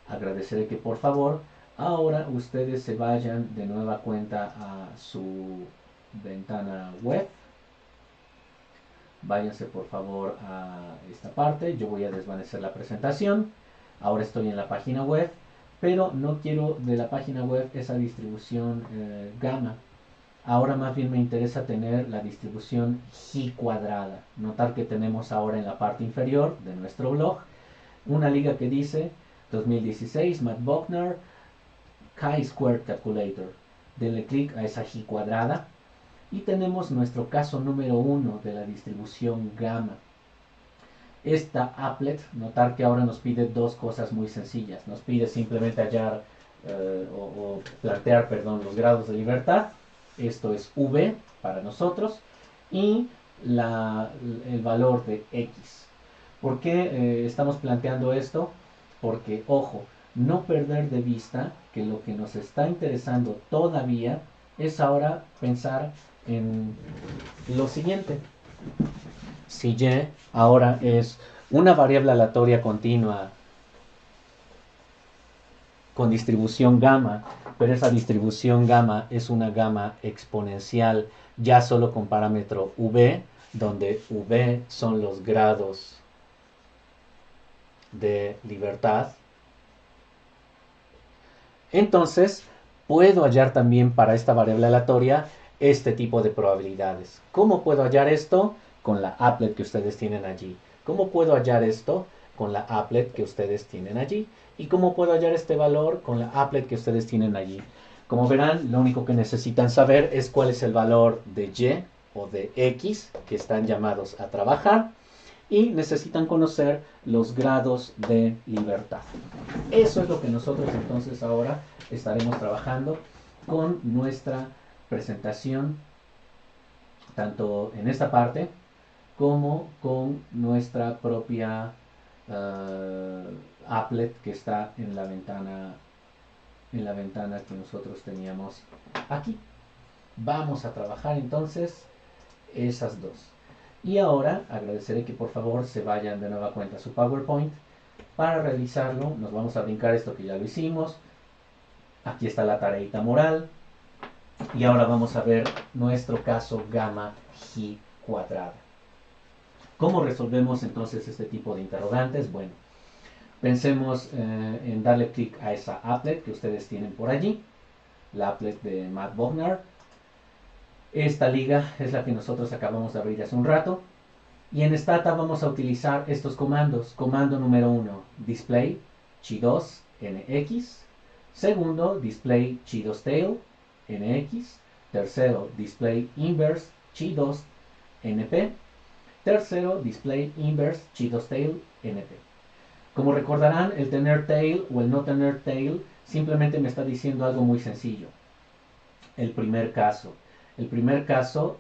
agradeceré que por favor ahora ustedes se vayan de nueva cuenta a su ventana web. Váyanse por favor a esta parte. Yo voy a desvanecer la presentación. Ahora estoy en la página web, pero no quiero de la página web esa distribución gamma. Ahora más bien me interesa tener la distribución G cuadrada. Notar que tenemos ahora en la parte inferior de nuestro blog una liga que dice 2016 Matt Buckner chi-squared calculator. Denle clic a esa G cuadrada y tenemos nuestro caso número 1 de la distribución gamma. Esta applet, notar que ahora nos pide dos cosas muy sencillas. Nos pide simplemente hallar o plantear, perdón, los grados de libertad. Esto es V para nosotros y el valor de X. ¿Por qué estamos planteando esto? Porque, ojo, no perder de vista que lo que nos está interesando todavía es ahora pensar en lo siguiente. Si y ahora es una variable aleatoria continua con distribución gamma, pero esa distribución gamma es una gamma exponencial ya solo con parámetro v, donde v son los grados de libertad, entonces puedo hallar también para esta variable aleatoria este tipo de probabilidades. ¿Cómo puedo hallar esto? Con la applet que ustedes tienen allí. ¿Cómo puedo hallar esto? Con la applet que ustedes tienen allí. ¿Y cómo puedo hallar este valor? Con la applet que ustedes tienen allí. Como verán, lo único que necesitan saber es cuál es el valor de y o de x que están llamados a trabajar, y necesitan conocer los grados de libertad. Eso es lo que nosotros entonces ahora estaremos trabajando con nuestra presentación, tanto en esta parte como con nuestra propia applet que está en la ventana que nosotros teníamos aquí. Vamos a trabajar entonces esas dos. Y ahora agradeceré que por favor se vayan de nueva cuenta a su PowerPoint. Para realizarlo nos vamos a brincar esto que ya lo hicimos. Aquí está la tareita moral. Y ahora vamos a ver nuestro caso gamma G cuadrada. ¿Cómo resolvemos entonces este tipo de interrogantes? Bueno, pensemos en darle clic a esa applet que ustedes tienen por allí, la applet de Matt Buckner. Esta liga es la que nosotros acabamos de abrir hace un rato. Y en Stata vamos a utilizar estos comandos. Comando número 1, display chi2 nx. Segundo, display chi2 tail nx. Tercero, display inverse chi2 np. Tercero, display inverse chi2 tail np. Como recordarán, el tener tail o el no tener tail simplemente me está diciendo algo muy sencillo. El primer caso,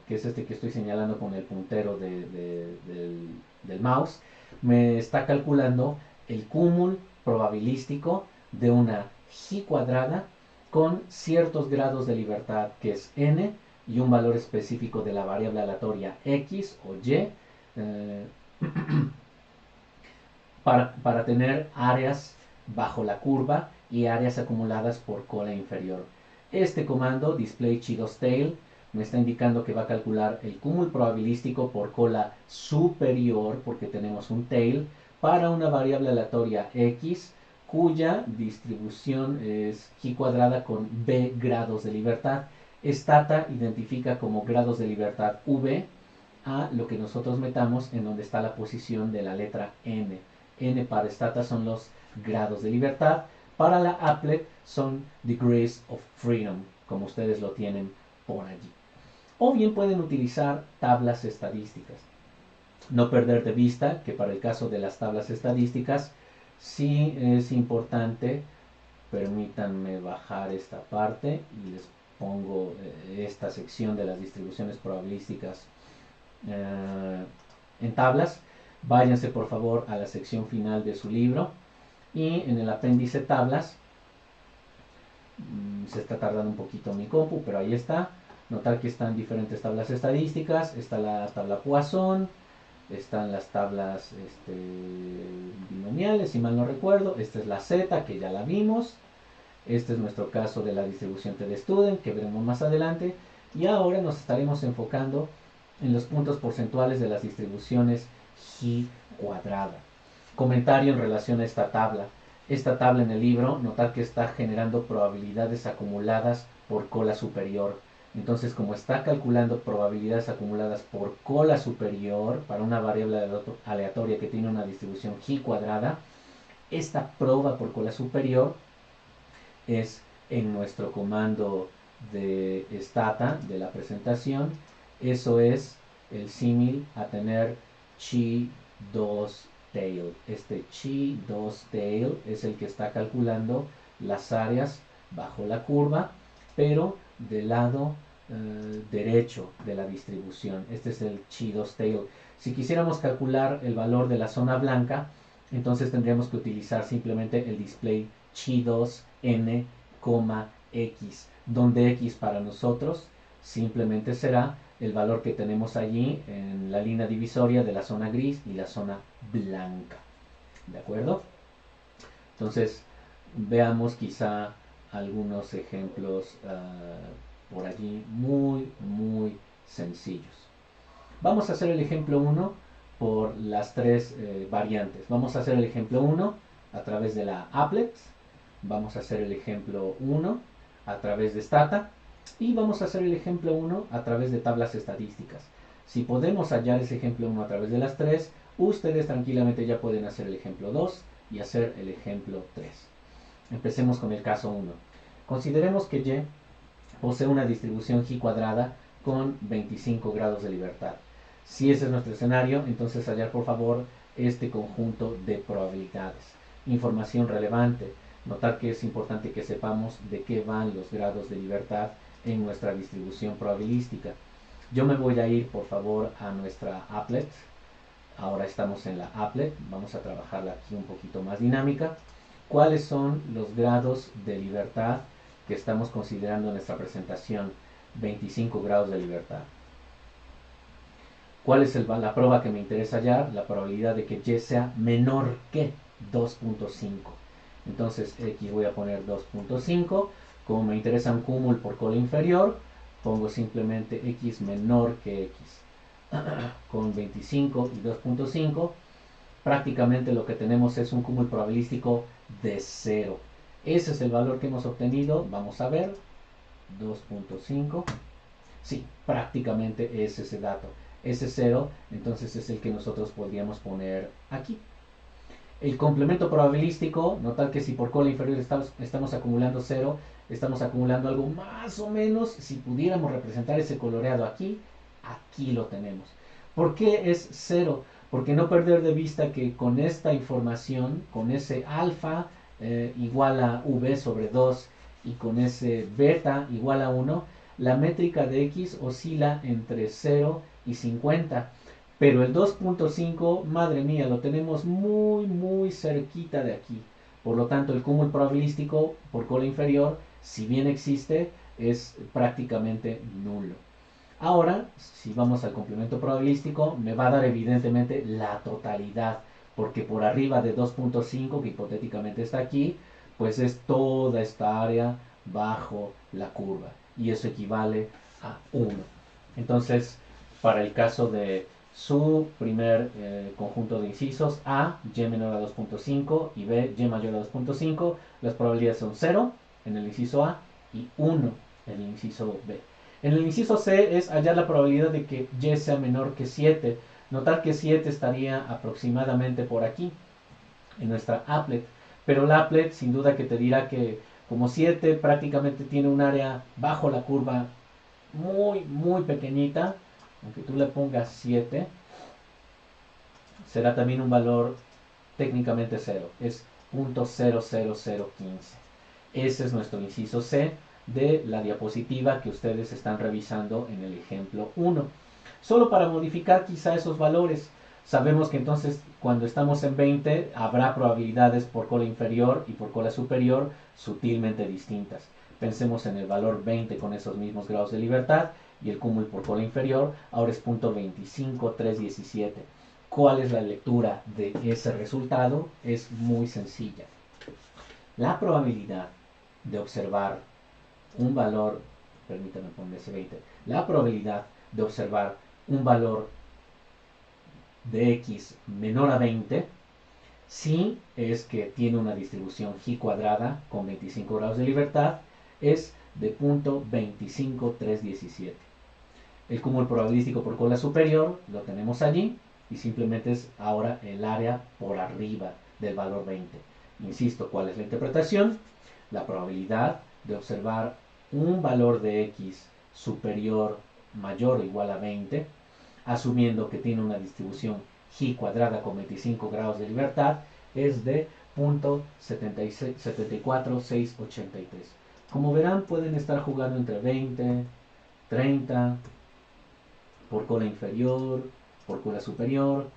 que es este que estoy señalando con el puntero del mouse, me está calculando el cúmulo probabilístico de una G cuadrada con ciertos grados de libertad, que es n, y un valor específico de la variable aleatoria X o Y para tener áreas bajo la curva y áreas acumuladas por cola inferior. Este comando, display chi2tail, me está indicando que va a calcular el cúmulo probabilístico por cola superior, porque tenemos un tail, para una variable aleatoria X, cuya distribución es chi cuadrada con b grados de libertad. Stata identifica como grados de libertad v a lo que nosotros metamos en donde está la posición de la letra n. N para Stata son los grados de libertad. Para la applet son degrees of freedom, como ustedes lo tienen por allí. O bien pueden utilizar tablas estadísticas. No perder de vista que para el caso de las tablas estadísticas sí es importante, permítanme bajar esta parte y les pongo esta sección de las distribuciones probabilísticas en tablas. Váyanse por favor a la sección final de su libro y en el apéndice tablas, se está tardando un poquito mi compu, pero ahí está. Notar que están diferentes tablas estadísticas. Está la tabla Poisson, están las tablas binomiales, si mal no recuerdo. Esta es la Z, que ya la vimos. Este es nuestro caso de la distribución TD-Student, que veremos más adelante. Y ahora nos estaremos enfocando en los puntos porcentuales de las distribuciones Chi cuadrada. Comentario en relación a esta tabla. Esta tabla en el libro, notar que está generando probabilidades acumuladas por cola superior. Entonces, como está calculando probabilidades acumuladas por cola superior para una variable aleatoria que tiene una distribución Chi cuadrada, esta proba por cola superior es en nuestro comando de stata de la presentación. Eso es el símil a tener chi2tail. Este chi2tail es el que está calculando las áreas bajo la curva, pero del lado derecho de la distribución. Este es el chi2tail. Si quisiéramos calcular el valor de la zona blanca, entonces tendríamos que utilizar simplemente el display chi2n, x, donde x para nosotros simplemente será el valor que tenemos allí en la línea divisoria de la zona gris y la zona blanca. ¿De acuerdo? Entonces, veamos quizá algunos ejemplos por allí muy sencillos. Vamos a hacer el ejemplo 1 por las tres variantes. Vamos a hacer el ejemplo 1 a través de la applet. Vamos a hacer el ejemplo 1 a través de Stata. Y vamos a hacer el ejemplo 1 a través de tablas estadísticas. Si podemos hallar ese ejemplo 1 a través de las 3, ustedes tranquilamente ya pueden hacer el ejemplo 2 y hacer el ejemplo 3. Empecemos con el caso 1. Consideremos que Y posee una distribución Chi cuadrada con 25 grados de libertad. Si ese es nuestro escenario, entonces hallar por favor este conjunto de probabilidades. Información relevante. Notar que es importante que sepamos de qué van los grados de libertad en nuestra distribución probabilística. Yo me voy a ir por favor a nuestra applet. Ahora estamos en la applet, vamos a trabajarla aquí un poquito más dinámica. ¿Cuáles son los grados de libertad que estamos considerando en nuestra presentación? 25 grados de libertad. ¿Cuál es la prueba que me interesa hallar? La probabilidad de que Y sea menor que 2.5. Entonces X voy a poner 2.5. Como me interesa un cúmulo por cola inferior, pongo simplemente X menor que X. Con 25 y 2.5, prácticamente lo que tenemos es un cúmulo probabilístico de 0. Ese es el valor que hemos obtenido. Vamos a ver. 2.5. Sí, prácticamente es ese dato. Ese 0, entonces es el que nosotros podríamos poner aquí. El complemento probabilístico, notar que si por cola inferior estamos acumulando 0, estamos acumulando algo más o menos. Si pudiéramos representar ese coloreado aquí, aquí lo tenemos. ¿Por qué es 0? Porque no perder de vista que con esta información, con ese alfa igual a v sobre 2 y con ese beta igual a 1, la métrica de x oscila entre 0 y 50. Pero el 2.5, madre mía, lo tenemos muy cerquita de aquí. Por lo tanto, el cúmulo probabilístico por cola inferior, si bien existe, es prácticamente nulo. Ahora, si vamos al complemento probabilístico, me va a dar evidentemente la totalidad, porque por arriba de 2.5, que hipotéticamente está aquí, pues es toda esta área bajo la curva, y eso equivale a 1. Entonces, para el caso de su primer conjunto de incisos, A, y menor a 2.5 y B, y mayor a 2.5, las probabilidades son 0 en el inciso A y 1 en el inciso B. En el inciso C es hallar la probabilidad de que y sea menor que 7. Notar que 7 estaría aproximadamente por aquí, en nuestra applet. Pero la applet sin duda que te dirá que como 7 prácticamente tiene un área bajo la curva muy pequeñita, aunque tú le pongas 7, será también un valor técnicamente 0. Es 0.00015. Ese es nuestro inciso C de la diapositiva que ustedes están revisando en el ejemplo 1. Solo para modificar quizá esos valores. Sabemos que entonces cuando estamos en 20 habrá probabilidades por cola inferior y por cola superior sutilmente distintas. Pensemos en el valor 20 con esos mismos grados de libertad y el cúmulo por cola inferior ahora es 0.25317. ¿Cuál es la lectura de ese resultado? Es muy sencilla. La probabilidad de observar un valor, permítame poner ese 20, la probabilidad de observar un valor de x menor a 20 si es que tiene una distribución g cuadrada con 25 grados de libertad es de 0.25317. El cúmulo probabilístico por cola superior lo tenemos allí y simplemente es ahora el área por arriba del valor 20. Insisto, ¿cuál es la interpretación? La probabilidad de observar un valor de x superior, mayor o igual a 20, asumiendo que tiene una distribución g cuadrada con 25 grados de libertad, es de 0.74683. Como verán, pueden estar jugando entre 20, 30, por cola inferior, por cola superior.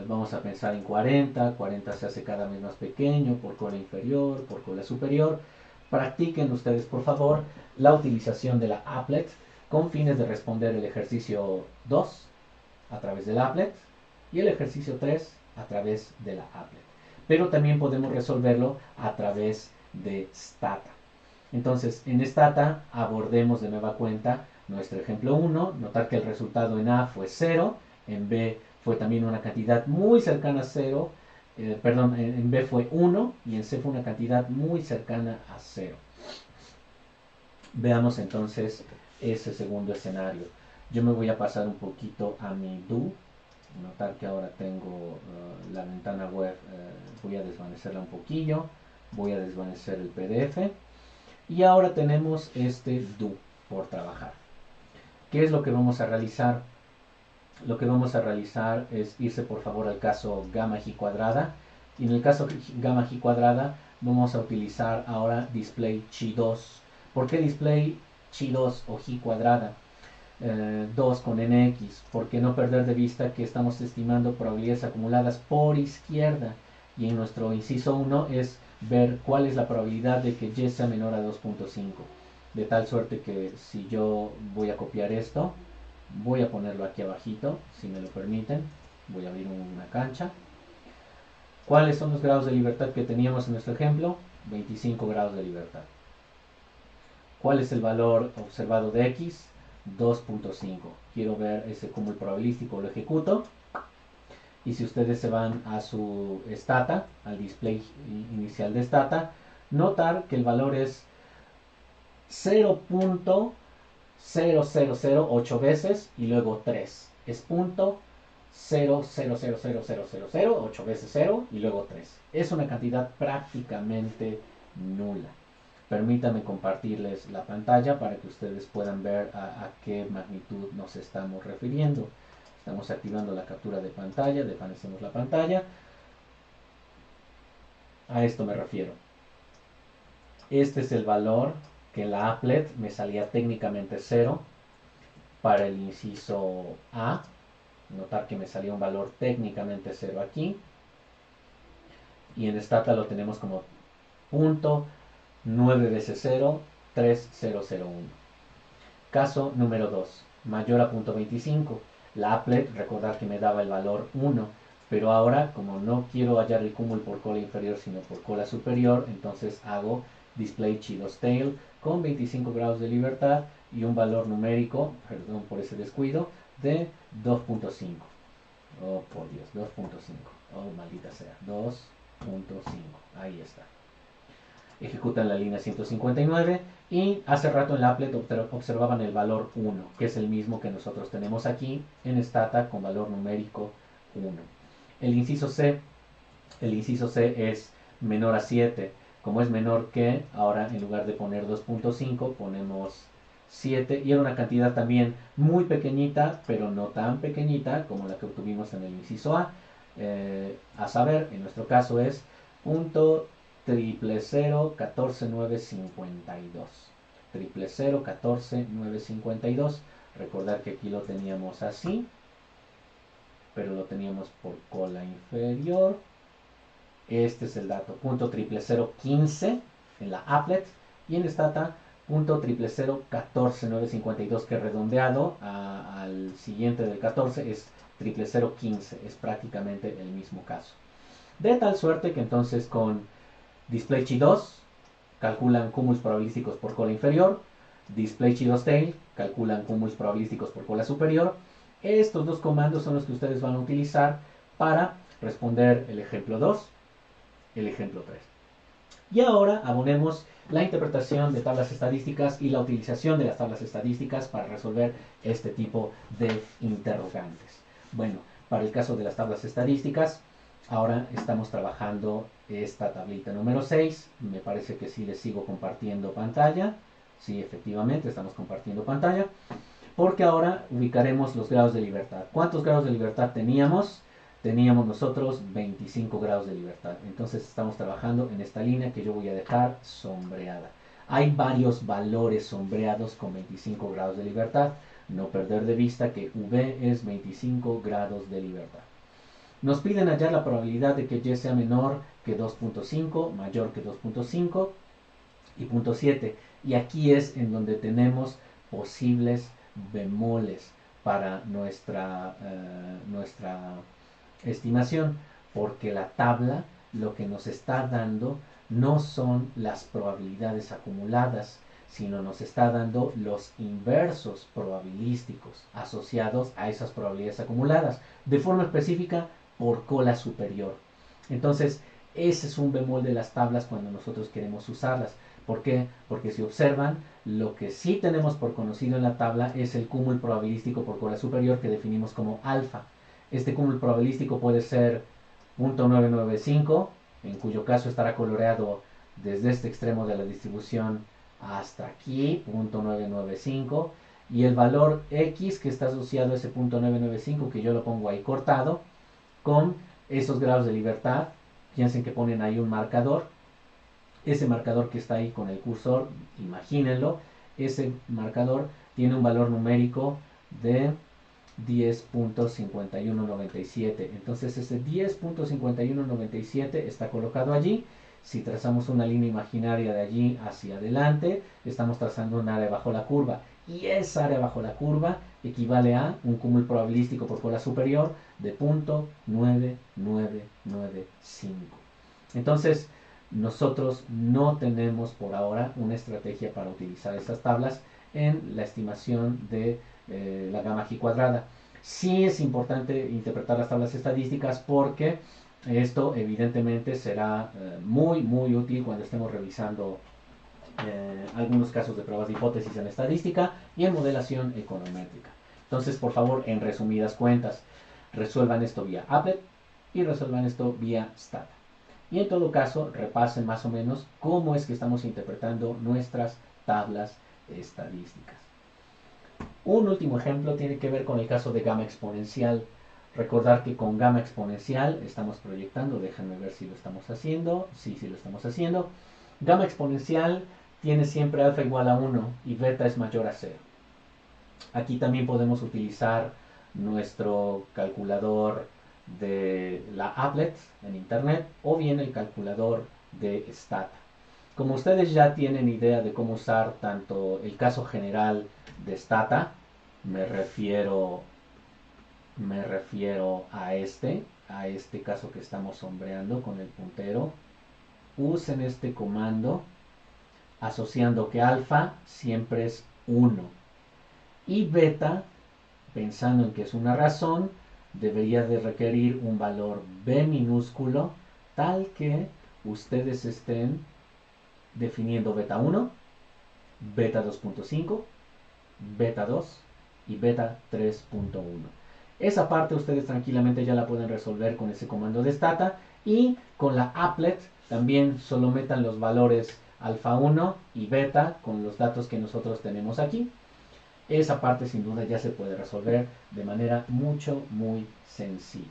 Vamos a pensar en 40, 40 se hace cada vez más pequeño, por cola inferior, por cola superior. Practiquen ustedes, por favor, la utilización de la applet con fines de responder el ejercicio 2 a través del applet y el ejercicio 3 a través de la applet. Pero también podemos resolverlo a través de Stata. Entonces, en Stata abordemos de nueva cuenta nuestro ejemplo 1, notar que el resultado en A fue 0, en B fue también una cantidad muy cercana a 0, perdón, en B fue 1 y en C fue una cantidad muy cercana a 0. Veamos entonces ese segundo escenario. Yo me voy a pasar un poquito a mi do, notar que ahora tengo la ventana web, voy a desvanecerla un poquillo, voy a desvanecer el PDF y ahora tenemos este do por trabajar. ¿Qué es lo que vamos a realizar? Lo que vamos a realizar es irse por favor al caso gamma g cuadrada. Y en el caso gamma g cuadrada vamos a utilizar ahora display chi2. ¿Por qué display chi2 o g cuadrada? 2 con nx, porque no perder de vista que estamos estimando probabilidades acumuladas por izquierda. Y en nuestro inciso 1 es ver cuál es la probabilidad de que y sea menor a 2.5. De tal suerte que si yo voy a copiar esto, voy a ponerlo aquí abajito, si me lo permiten. Voy a abrir una cancha. ¿Cuáles son los grados de libertad que teníamos en nuestro ejemplo? 25 grados de libertad. ¿Cuál es el valor observado de x? 2.5. Quiero ver ese cúmulo probabilístico, lo ejecuto. Y si ustedes se van a su Stata, al display inicial de Stata, notar que el valor es 0.00008 veces y luego 3. Es punto 0.0000008 veces 0 y luego 3. Es una cantidad prácticamente nula. Permítanme compartirles la pantalla para que ustedes puedan ver a qué magnitud nos estamos refiriendo. Estamos activando la captura de pantalla, desvanecemos la pantalla. A esto me refiero. Este es el valor que en la applet me salía técnicamente 0 para el inciso A. Notar que me salía un valor técnicamente 0 aquí. Y en Stata lo tenemos como punto 9 veces 0, 3001. Caso número 2. mayor a 0.25. La applet, recordar que me daba el valor 1, pero ahora como no quiero hallar el cúmulo por cola inferior sino por cola superior, entonces hago display chido's_tail con 25 grados de libertad y un valor numérico, perdón por ese descuido, de 2.5. Oh, por Dios, 2.5. Oh, maldita sea, 2.5. Ahí está. Ejecutan la línea 159 y hace rato en la applet observaban el valor 1, que es el mismo que nosotros tenemos aquí en stata con valor numérico 1. El inciso C es menor a 7. Como es menor que, ahora en lugar de poner 2.5 ponemos 7 y era una cantidad también muy pequeñita, pero no tan pequeñita como la que obtuvimos en el inciso A saber, en nuestro caso es punto 000014952. 000014952. Recordar que aquí lo teníamos así, pero lo teníamos por cola inferior. Este es el dato, punto 00015 en la applet y en stata punto 000014952, que redondeado al siguiente del 14 es 00015, es prácticamente el mismo caso. De tal suerte que entonces con displayChi2 calculan cúmulos probabilísticos por cola inferior, displayChi2tail calculan cúmulos probabilísticos por cola superior. Estos dos comandos son los que ustedes van a utilizar para responder el ejemplo 2, el ejemplo 3. Y ahora abonemos la interpretación de tablas estadísticas y la utilización de las tablas estadísticas para resolver este tipo de interrogantes. Bueno, para el caso de las tablas estadísticas, ahora estamos trabajando esta tablita número 6. Me parece que sí les sigo compartiendo pantalla. Sí, efectivamente, estamos compartiendo pantalla. Porque ahora ubicaremos los grados de libertad. ¿Cuántos grados de libertad teníamos? Teníamos nosotros 25 grados de libertad. Entonces estamos trabajando en esta línea que yo voy a dejar sombreada. Hay varios valores sombreados con 25 grados de libertad. No perder de vista que V es 25 grados de libertad. Nos piden hallar la probabilidad de que Y sea menor que 2.5, mayor que 2.5 y 0.7. Y aquí es en donde tenemos posibles bemoles para nuestra estimación, porque la tabla lo que nos está dando no son las probabilidades acumuladas, sino nos está dando los inversos probabilísticos asociados a esas probabilidades acumuladas, de forma específica por cola superior. Entonces, ese es un bemol de las tablas cuando nosotros queremos usarlas. ¿Por qué? Porque si observan, lo que sí tenemos por conocido en la tabla es el cúmulo probabilístico por cola superior que definimos como alfa. Este cúmulo probabilístico puede ser 0.995, en cuyo caso estará coloreado desde este extremo de la distribución hasta aquí, 0.995, y el valor X que está asociado a ese 0.995, que yo lo pongo ahí cortado, con esos grados de libertad. Piensen que ponen ahí un marcador. Ese marcador que está ahí con el cursor, imagínenlo, ese marcador tiene un valor numérico de 10.5197. Entonces ese 10.5197 está colocado allí. Si trazamos una línea imaginaria de allí hacia adelante, estamos trazando un área bajo la curva. Y esa área bajo la curva equivale a un cúmulo probabilístico por cola superior de 0.9995. Entonces, nosotros no tenemos por ahora una estrategia para utilizar estas tablas en la estimación de la gamma G cuadrada. Sí es importante interpretar las tablas estadísticas porque esto evidentemente será muy útil cuando estemos revisando algunos casos de pruebas de hipótesis en estadística y en modelación econométrica. Entonces, por favor, en resumidas cuentas, resuelvan esto vía applet y resuelvan esto vía stata. Y en todo caso, repasen más o menos cómo es que estamos interpretando nuestras tablas estadísticas. Un último ejemplo tiene que ver con el caso de gamma exponencial. Recordar que con gamma exponencial estamos proyectando, déjenme ver si lo estamos haciendo, sí lo estamos haciendo. Gamma exponencial tiene siempre alfa igual a 1 y beta es mayor a 0. Aquí también podemos utilizar nuestro calculador de la applet en internet o bien el calculador de stata. Como ustedes ya tienen idea de cómo usar tanto el caso general de stata, me refiero a este caso que estamos sombreando con el puntero. Usen este comando asociando que alfa siempre es 1 y beta, pensando en que es una razón, debería de requerir un valor b minúsculo tal que ustedes estén definiendo beta 1, beta 2.5, beta 2 y beta 3.1. Esa parte ustedes tranquilamente ya la pueden resolver con ese comando de stata, y con la applet también solo metan los valores alfa 1 y beta con los datos que nosotros tenemos aquí. Esa parte sin duda ya se puede resolver de manera muy sencilla.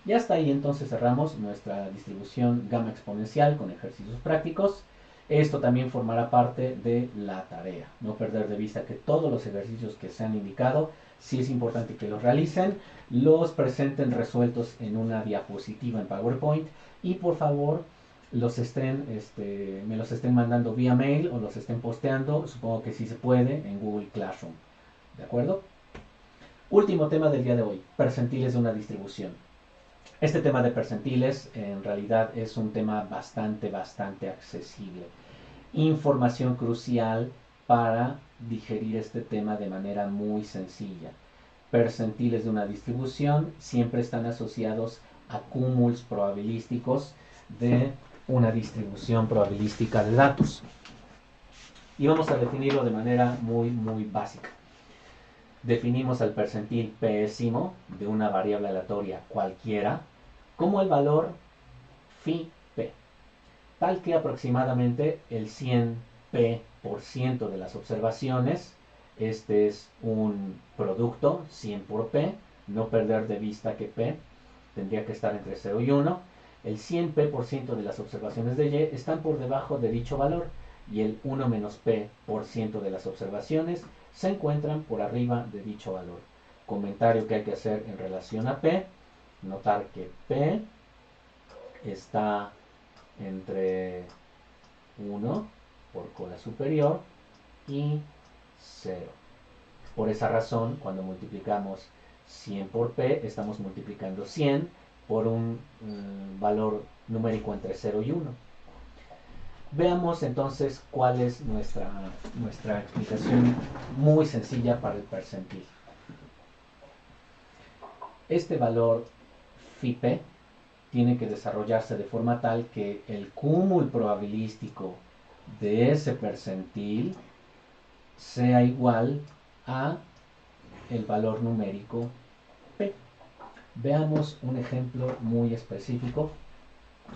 Ya hasta ahí entonces cerramos nuestra distribución gamma exponencial con ejercicios prácticos. Esto también formará parte de la tarea. No perder de vista que todos los ejercicios que se han indicado, sí es importante que los realicen, los presenten resueltos en una diapositiva en PowerPoint y por favor me los estén mandando vía mail o los estén posteando, supongo que sí se puede, en Google Classroom. ¿De acuerdo? Último tema del día de hoy, percentiles de una distribución. Este tema de percentiles en realidad es un tema bastante accesible. Información crucial para digerir este tema de manera muy sencilla. Percentiles de una distribución siempre están asociados a cúmulos probabilísticos de una distribución probabilística de datos. Y vamos a definirlo de manera muy básica. Definimos el percentil pésimo de una variable aleatoria cualquiera como el valor phi p, tal que aproximadamente el 100p% de las observaciones, este es un producto 100 por p, no perder de vista que p tendría que estar entre 0 y 1, el 100p% de las observaciones de y están por debajo de dicho valor y el 1 menos p% de las observaciones se encuentran por arriba de dicho valor. Comentario que hay que hacer en relación a p, notar que p está entre 1 por cola superior y 0. Por esa razón, cuando multiplicamos 100 por p, estamos multiplicando 100 por un valor numérico entre 0 y 1. Veamos entonces cuál es nuestra explicación muy sencilla para el percentil. Este valor phi p tiene que desarrollarse de forma tal que el cúmulo probabilístico de ese percentil sea igual a el valor numérico p. Veamos un ejemplo muy específico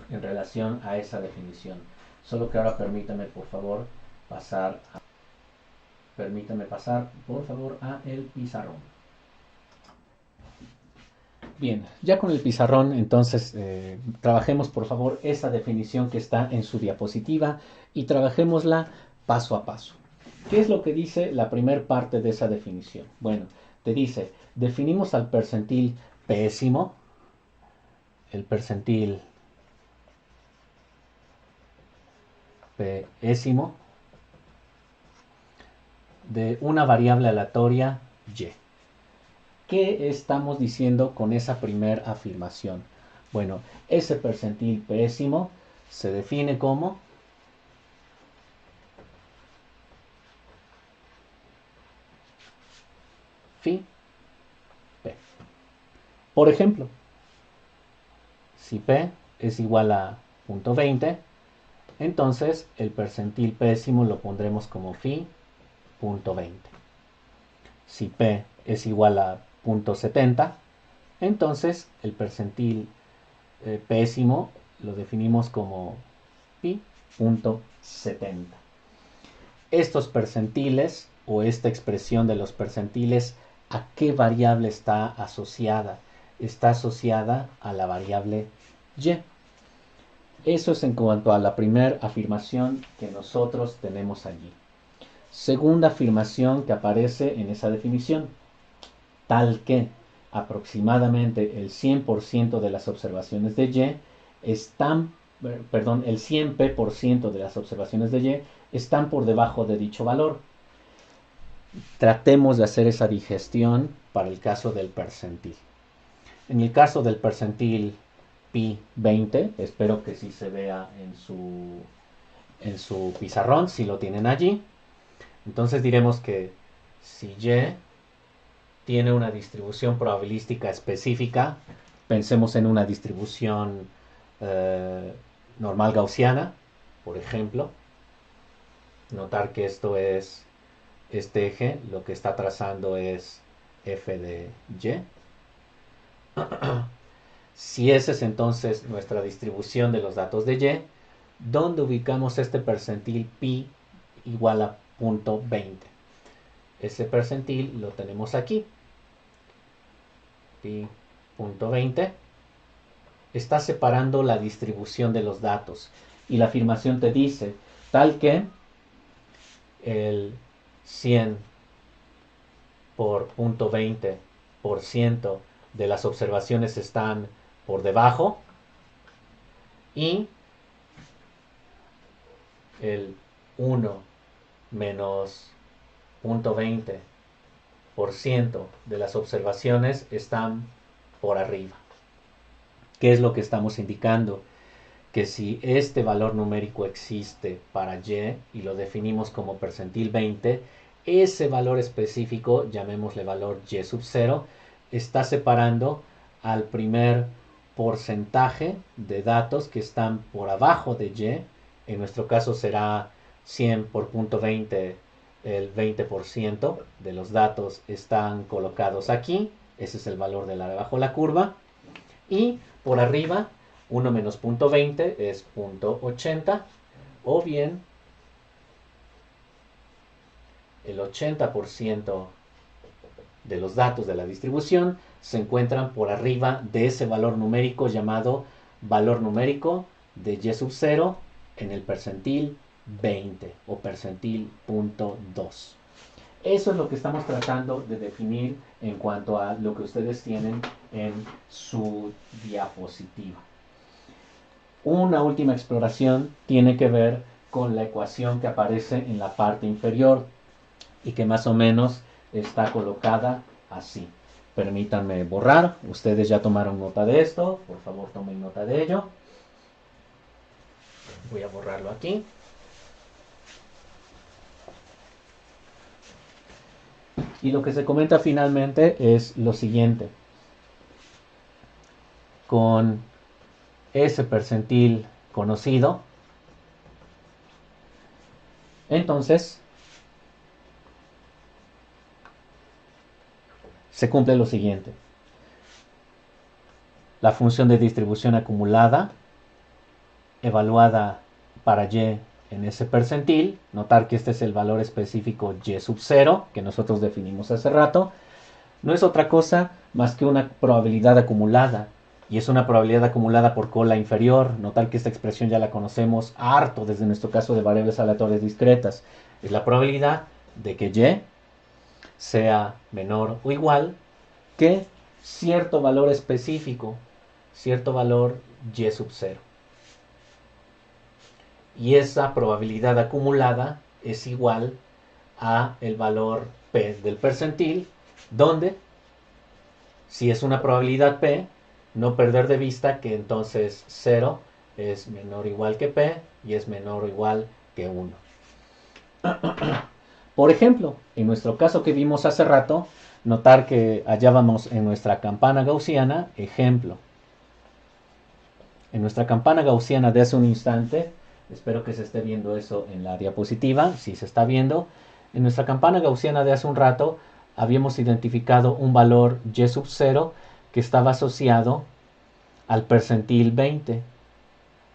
en relación a esa definición. Solo que ahora permítame pasar por favor a el pizarrón. Bien, ya con el pizarrón, entonces trabajemos por favor esa definición que está en su diapositiva y trabajémosla paso a paso. ¿Qué es lo que dice la primera parte de esa definición? Bueno, te dice, definimos al percentil pésimo, el percentil pésimo de una variable aleatoria y. ¿Qué estamos diciendo con esa primera afirmación? Bueno, ese percentil pésimo se define como phi p. Por ejemplo, si p es igual a 0.20, entonces el percentil pésimo lo pondremos como phi 0.20. Si p es igual a 0.70, entonces el percentil pésimo lo definimos como pi 0.70. Estos percentiles o esta expresión de los percentiles, ¿a qué variable está asociada? Está asociada a la variable y. Eso es en cuanto a la primera afirmación que nosotros tenemos allí. Segunda afirmación que aparece en esa definición, tal que aproximadamente el 100% de las observaciones de y están, el 100p% de las observaciones de y están por debajo de dicho valor. tratemos de hacer esa digestión para el caso del percentil. En el caso del percentil pi 20, espero que sí se vea en su pizarrón, si lo tienen allí. Entonces diremos que si y tiene una distribución probabilística específica, pensemos en una distribución normal gaussiana, por ejemplo. Notar que esto es este eje, lo que está trazando es f de y. Si esa es entonces nuestra distribución de los datos de y, ¿dónde ubicamos este percentil pi igual a 0.20? Ese percentil lo tenemos aquí. Pi 0.20 está separando la distribución de los datos. Y la afirmación te dice, tal que el 100 por 0.20% de las observaciones están por debajo y el 1 menos 0.20% de las observaciones están por arriba. ¿Qué es lo que estamos indicando? Que si este valor numérico existe para y lo definimos como percentil 20, ese valor específico, llamémosle valor y sub 0, está separando al primer porcentaje de datos que están por abajo de y. En nuestro caso será 100 por 0.20, el 20% de los datos están colocados aquí. Ese es el valor de la de abajo la curva. Y por arriba, 1 menos 0.20 es 0.80, o bien el 80% de los datos de la distribución se encuentran por arriba de ese valor numérico llamado valor numérico de y sub 0 en el percentil 20 o percentil 0.2. Eso es lo que estamos tratando de definir en cuanto a lo que ustedes tienen en su diapositiva. Una última exploración tiene que ver con la ecuación que aparece en la parte inferior y que más o menos está colocada así. Permítanme borrar. Ustedes ya tomaron nota de esto. Por favor, tomen nota de ello. Voy a borrarlo aquí. Y lo que se comenta finalmente es lo siguiente. Con ese percentil conocido, entonces se cumple lo siguiente. La función de distribución acumulada evaluada para y en ese percentil, notar que este es el valor específico y sub 0 que nosotros definimos hace rato, no es otra cosa más que una probabilidad acumulada, y es una probabilidad acumulada por cola inferior. Notar que esta expresión ya la conocemos harto desde nuestro caso de variables aleatorias discretas. Es la probabilidad de que y sea menor o igual que cierto valor específico, cierto valor y sub 0. Y esa probabilidad acumulada es igual a el valor P del percentil, donde, si es una probabilidad P, no perder de vista que entonces 0 es menor o igual que P y es menor o igual que 1. Por ejemplo, en nuestro caso que vimos hace rato, notar que hallábamos en nuestra campana gaussiana, ejemplo. En nuestra campana gaussiana de hace un instante, espero que se esté viendo eso en la diapositiva, si se está viendo, en nuestra campana gaussiana de hace un rato habíamos identificado un valor y sub 0 que estaba asociado al percentil 20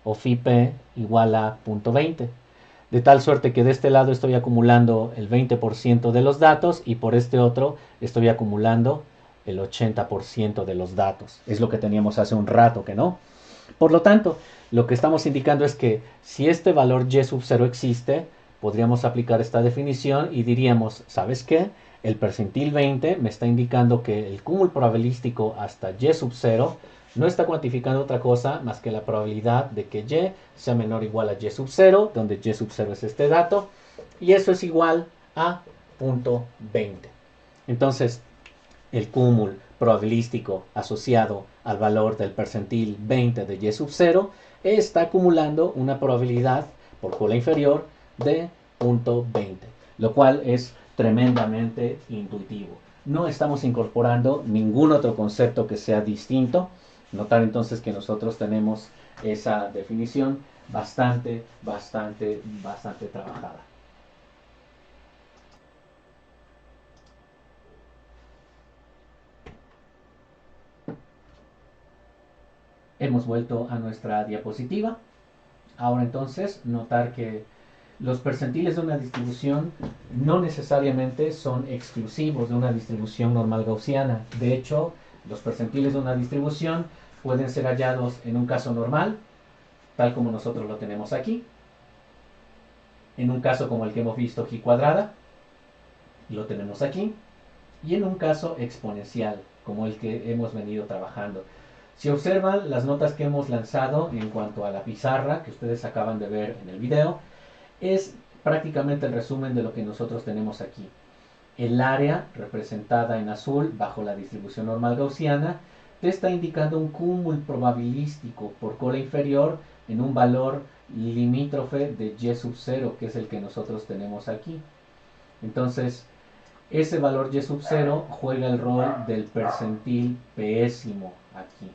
o phi p igual a 0.20. De tal suerte que de este lado estoy acumulando el 20% de los datos y por este otro estoy acumulando el 80% de los datos. Es lo que teníamos hace un rato, ¿que no? Por lo tanto, lo que estamos indicando es que si este valor y sub 0 existe, podríamos aplicar esta definición y diríamos, ¿sabes qué? El percentil 20 me está indicando que el cúmulo probabilístico hasta y sub 0 no está cuantificando otra cosa más que la probabilidad de que y sea menor o igual a y sub 0, donde y sub 0 es este dato, y eso es igual a .20. Entonces, el cúmulo probabilístico asociado al valor del percentil 20 de y sub 0 está acumulando una probabilidad por cola inferior de .20, lo cual es tremendamente intuitivo. No estamos incorporando ningún otro concepto que sea distinto. Notar entonces que nosotros tenemos esa definición bastante trabajada. Hemos vuelto a nuestra diapositiva. Ahora entonces notar que los percentiles de una distribución no necesariamente son exclusivos de una distribución normal gaussiana. De hecho, los percentiles de una distribución pueden ser hallados en un caso normal, tal como nosotros lo tenemos aquí, en un caso como el que hemos visto aquí cuadrada, lo tenemos aquí, y en un caso exponencial, como el que hemos venido trabajando. Si observan las notas que hemos lanzado en cuanto a la pizarra, que ustedes acaban de ver en el video, es prácticamente el resumen de lo que nosotros tenemos aquí. El área representada en azul bajo la distribución normal gaussiana te está indicando un cúmulo probabilístico por cola inferior en un valor limítrofe de y sub 0, que es el que nosotros tenemos aquí. Entonces, ese valor y sub 0 juega el rol del percentil pésimo aquí.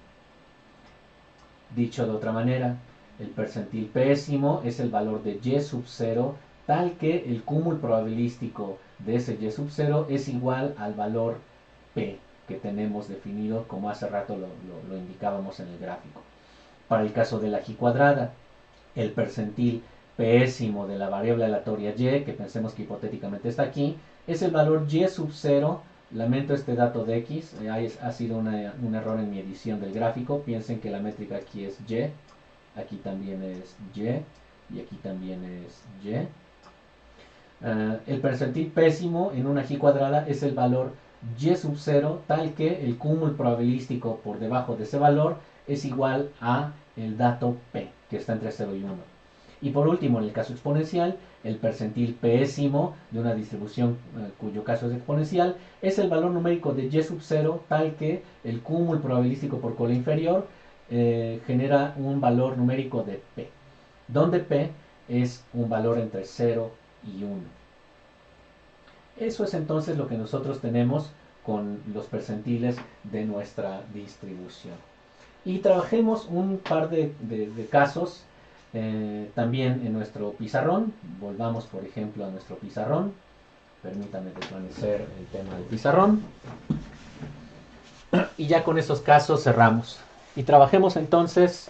Dicho de otra manera, el percentil pésimo es el valor de y sub 0 tal que el cúmulo probabilístico de ese y sub 0 es igual al valor p que tenemos definido como hace rato lo indicábamos en el gráfico. Para el caso de la y cuadrada, el percentil pésimo de la variable aleatoria y, que pensemos que hipotéticamente está aquí, es el valor y sub 0. Lamento este dato de x, ha sido un error en mi edición del gráfico. Piensen que la métrica aquí es y, aquí también es y aquí también es y. El percentil pésimo en una y cuadrada es el valor y sub 0 tal que el cúmulo probabilístico por debajo de ese valor es igual a el dato p, que está entre 0 y 1. Y por último, en el caso exponencial, el percentil pésimo de una distribución cuyo caso es exponencial es el valor numérico de y sub 0 tal que el cúmulo probabilístico por cola inferior genera un valor numérico de p, donde p es un valor entre 0 y 1. Eso es entonces lo que nosotros tenemos con los percentiles de nuestra distribución. Y trabajemos un par de casos también en nuestro pizarrón. Volvamos, por ejemplo, a nuestro pizarrón. Permítanme desvanecer el tema del pizarrón. Y ya con esos casos cerramos. Y trabajemos entonces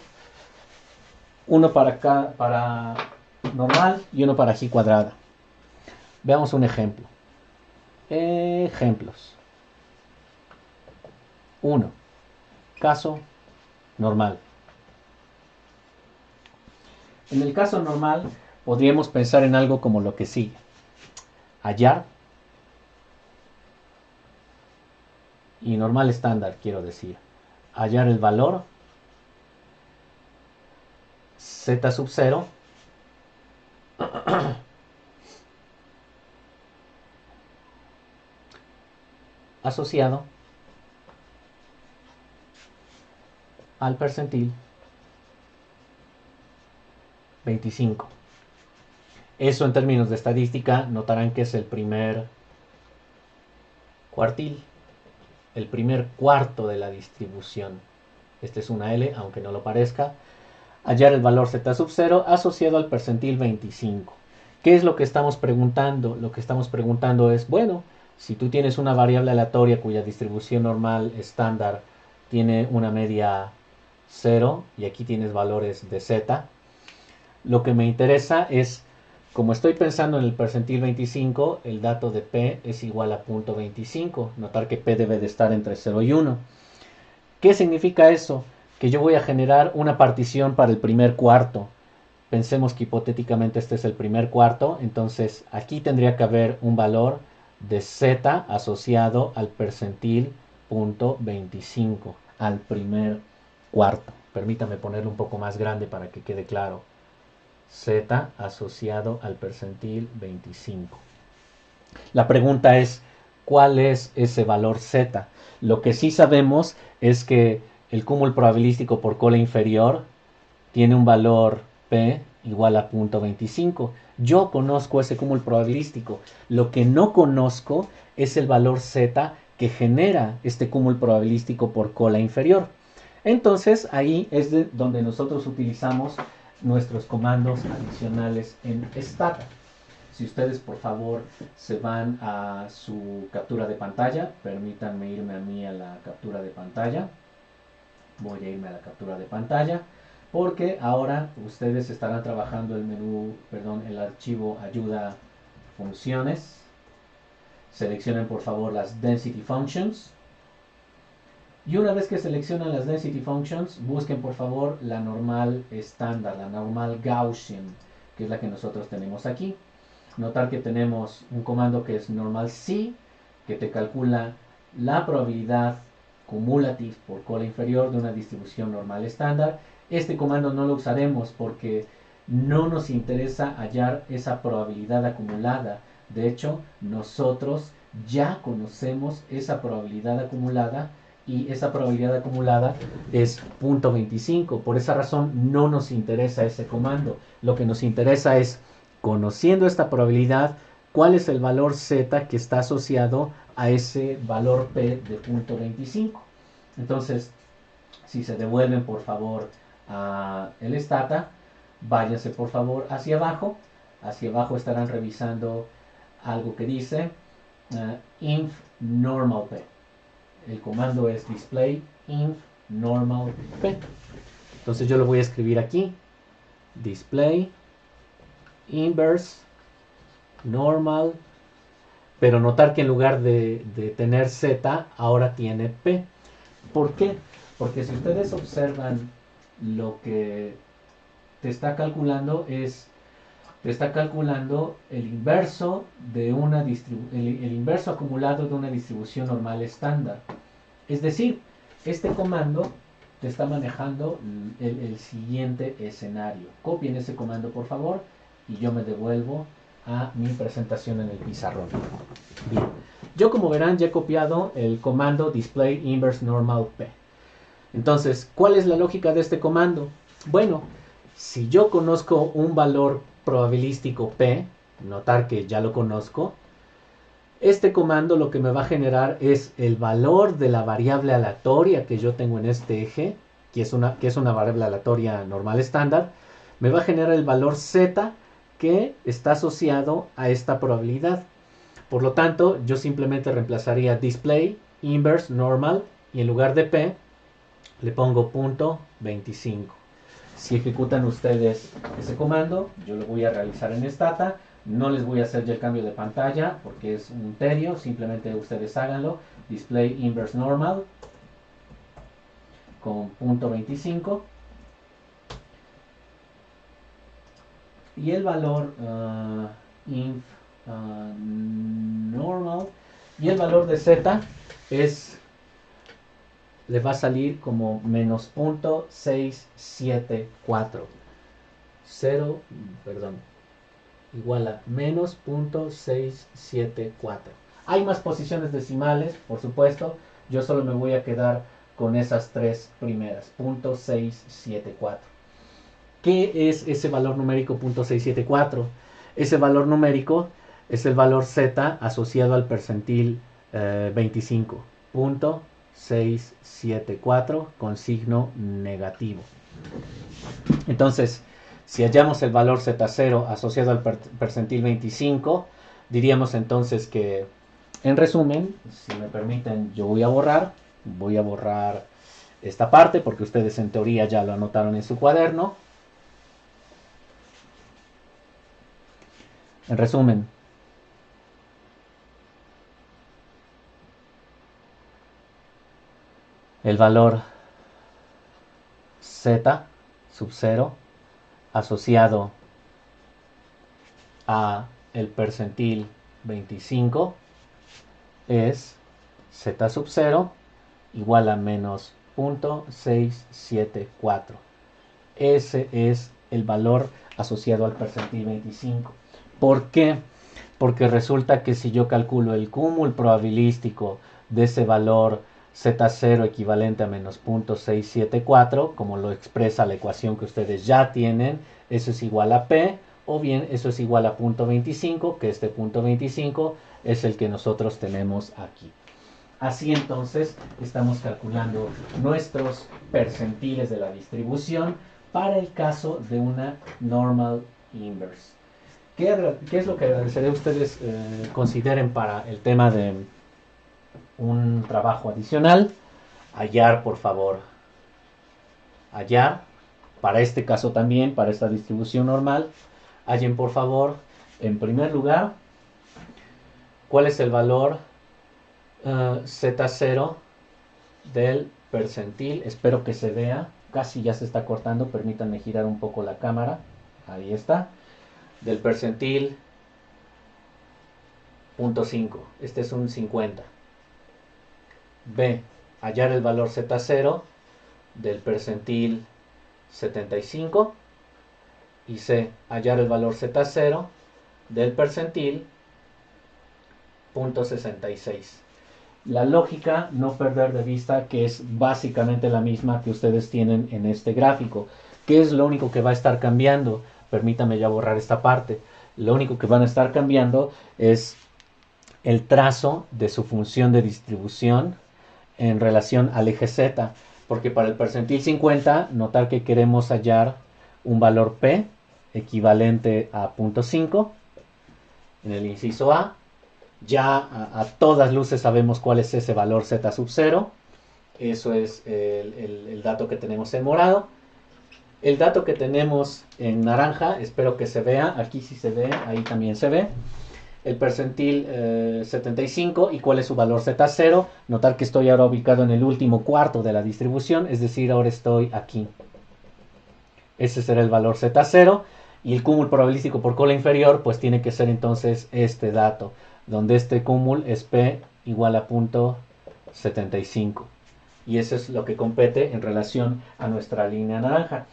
uno para normal y uno para y cuadrada. Veamos un ejemplo. Ejemplos. 1. Caso normal. En el caso normal, podríamos pensar en algo como lo que sigue. Hallar, y normal estándar, quiero decir. Hallar el valor z sub 0 asociado al percentil 25. Eso en términos de estadística notarán que es el primer cuartil, el primer cuarto de la distribución. Este es una L, aunque no lo parezca. Hallar el valor z sub 0 asociado al percentil 25. ¿Qué es lo que estamos preguntando? Lo que estamos preguntando es, bueno, si tú tienes una variable aleatoria cuya distribución normal estándar tiene una media 0 y aquí tienes valores de z, lo que me interesa es, como estoy pensando en el percentil 25, el dato de p es igual a 0.25. Notar que p debe de estar entre 0 y 1. ¿Qué significa eso? Que yo voy a generar una partición para el primer cuarto. Pensemos que hipotéticamente este es el primer cuarto, entonces aquí tendría que haber un valor de z asociado al percentil 0.25, al primer cuarto. Permítame ponerlo un poco más grande para que quede claro. Z asociado al percentil 25. La pregunta es, ¿cuál es ese valor Z? Lo que sí sabemos es que el cúmulo probabilístico por cola inferior tiene un valor P igual a 0.25. Yo conozco ese cúmulo probabilístico. Lo que no conozco es el valor Z que genera este cúmulo probabilístico por cola inferior. Entonces ahí es donde nosotros utilizamos nuestros comandos adicionales en Stata. Si ustedes por favor se van a su captura de pantalla, permítanme irme a mí a la captura de pantalla. Voy a irme a la captura de pantalla porque ahora ustedes estarán trabajando el menú, perdón, el archivo ayuda funciones. Seleccionen por favor las density functions. Y una vez que seleccionan las density functions, busquen por favor la normal estándar, la normal Gaussian, que es la que nosotros tenemos aquí. Notar que tenemos un comando que es normal C, que te calcula la probabilidad cumulative por cola inferior de una distribución normal estándar. Este comando no lo usaremos porque no nos interesa hallar esa probabilidad acumulada. De hecho, nosotros ya conocemos esa probabilidad acumulada y esa probabilidad acumulada es 0.25. Por esa razón no nos interesa ese comando. Lo que nos interesa es, conociendo esta probabilidad, cuál es el valor Z que está asociado a ese valor P de 0.25. Entonces, si se devuelven por favor a el Stata, váyanse por favor hacia abajo. Hacia abajo estarán revisando algo que dice inf normal P. El comando es display inf normal P. Entonces yo lo voy a escribir aquí. Display inverse normal, pero notar que en lugar de tener Z, ahora tiene P. ¿Por qué? Porque si ustedes observan lo que te está calculando es, te está calculando el inverso de el inverso acumulado de una distribución normal estándar. Es decir, este comando te está manejando el siguiente escenario. Copien ese comando por favor y yo me devuelvo a mi presentación en el pizarrón. Bien, yo como verán ya he copiado el comando display inverse normal P. Entonces, ¿cuál es la lógica de este comando? Bueno, si yo conozco un valor probabilístico P, notar que ya lo conozco, este comando lo que me va a generar es el valor de la variable aleatoria que yo tengo en este eje, que es una variable aleatoria normal estándar, me va a generar el valor Z que está asociado a esta probabilidad. Por lo tanto, yo simplemente reemplazaría display inverse normal y en lugar de P le pongo 0.25. Si ejecutan ustedes ese comando, yo lo voy a realizar en Stata. No les voy a hacer ya el cambio de pantalla porque es un tedio, simplemente ustedes háganlo. Display inverse normal con 0.25 y el valor inf normal y el valor de Z es, le va a salir como menos 0.674 igual a menos 0.674. Hay más posiciones decimales, por supuesto. Yo solo me voy a quedar con esas tres primeras, 0.674. ¿Qué es ese valor numérico 0.674? Ese valor numérico es el valor Z asociado al percentil 25. 0.674 con signo negativo. Entonces, si hallamos el valor Z0 asociado al percentil 25, diríamos entonces que, en resumen, si me permiten, yo voy a borrar esta parte porque ustedes en teoría ya lo anotaron en su cuaderno. En resumen, el valor Z sub 0 asociado a el percentil 25 es Z sub 0 igual a menos 0.674. Ese es el valor asociado al percentil 25. ¿Por qué? porque resulta que si yo calculo el cúmulo probabilístico de ese valor Z0 equivalente a menos 0.674, como lo expresa la ecuación que ustedes ya tienen, eso es igual a P, o bien eso es igual a 0.25, que este 0.25 es el que nosotros tenemos aquí. Así entonces estamos calculando nuestros percentiles de la distribución para el caso de una normal inverse. ¿Qué es lo que agradeceré a ustedes consideren para el tema de un trabajo adicional? Hallar, por favor. Hallar, para este caso también, para esta distribución normal, hallen por favor, en primer lugar, cuál es el valor Z0 del percentil. Espero que se vea, casi ya se está cortando, permítanme girar un poco la cámara, ahí está, del percentil 0.5, este es un 50. B, hallar el valor Z0 del percentil 75. Y C, hallar el valor Z0 del percentil 0.66. La lógica, no perder de vista que es básicamente la misma que ustedes tienen en este gráfico. ¿Qué es lo único que va a estar cambiando? Permítame ya borrar esta parte. Lo único que van a estar cambiando es el trazo de su función de distribución en relación al eje Z, porque para el percentil 50, notar que queremos hallar un valor P equivalente a 0.5 en el inciso A. Ya a todas luces sabemos cuál es ese valor Z sub 0. Eso es el dato que tenemos en morado. El dato que tenemos en naranja, espero que se vea, aquí sí se ve, ahí también se ve. El percentil 75 y cuál es su valor Z0. Notar que estoy ahora ubicado en el último cuarto de la distribución, es decir, ahora estoy aquí. Ese será el valor Z0 y el cúmulo probabilístico por cola inferior pues tiene que ser entonces este dato, donde este cúmulo es P igual a 0.75. Y eso es lo que compete en relación a nuestra línea naranja.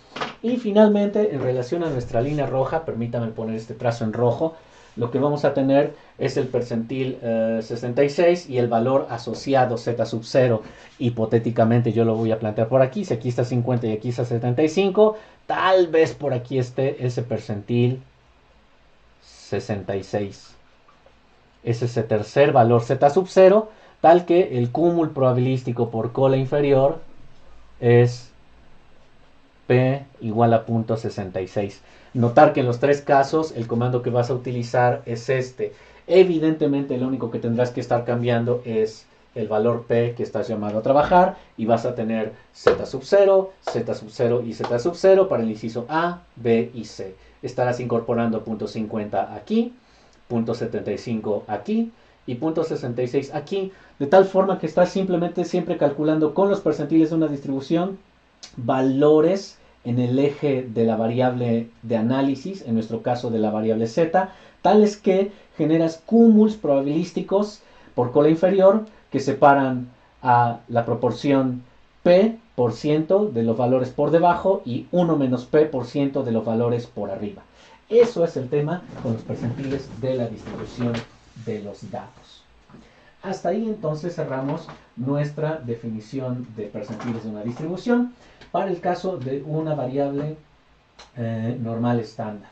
Y finalmente, en relación a nuestra línea roja, permítame poner este trazo en rojo, lo que vamos a tener es el percentil 66 y el valor asociado Z sub 0. Hipotéticamente yo lo voy a plantear por aquí. Si aquí está 50 y aquí está 75, tal vez por aquí esté ese percentil 66. Es ese tercer valor Z sub 0, tal que el cúmulo probabilístico por cola inferior es P igual a 0.66. Notar que en los tres casos el comando que vas a utilizar es este. Evidentemente lo único que tendrás que estar cambiando es el valor P que estás llamado a trabajar y vas a tener Z sub 0, Z sub 0 y Z sub 0 para el inciso A, B y C. Estarás incorporando 0.50 aquí, 0.75 aquí y 0.66 aquí, de tal forma que estás simplemente siempre calculando con los percentiles de una distribución valores en el eje de la variable de análisis, en nuestro caso de la variable z, tales que generas cúmulos probabilísticos por cola inferior que separan a la proporción P% de los valores por debajo y 1 menos P% de los valores por arriba. Eso es el tema con los percentiles de la distribución de los datos. Hasta ahí entonces cerramos nuestra definición de percentiles de una distribución para el caso de una variable normal estándar.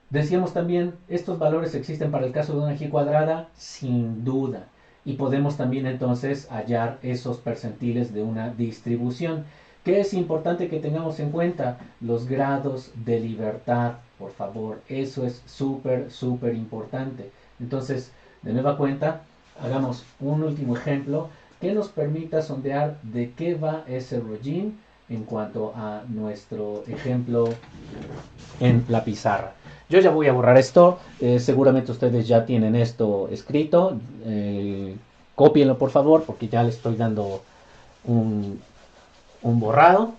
Decíamos también, ¿estos valores existen para el caso de una G cuadrada? Sin duda. Y podemos también entonces hallar esos percentiles de una distribución. ¿Qué es importante que tengamos en cuenta? Los grados de libertad, por favor. Eso es súper importante. Entonces, de nueva cuenta, hagamos un último ejemplo que nos permita sondear de qué va ese rollín en cuanto a nuestro ejemplo en la pizarra. Yo ya voy a borrar esto, seguramente ustedes ya tienen esto escrito, cópienlo por favor porque ya le estoy dando un borrado.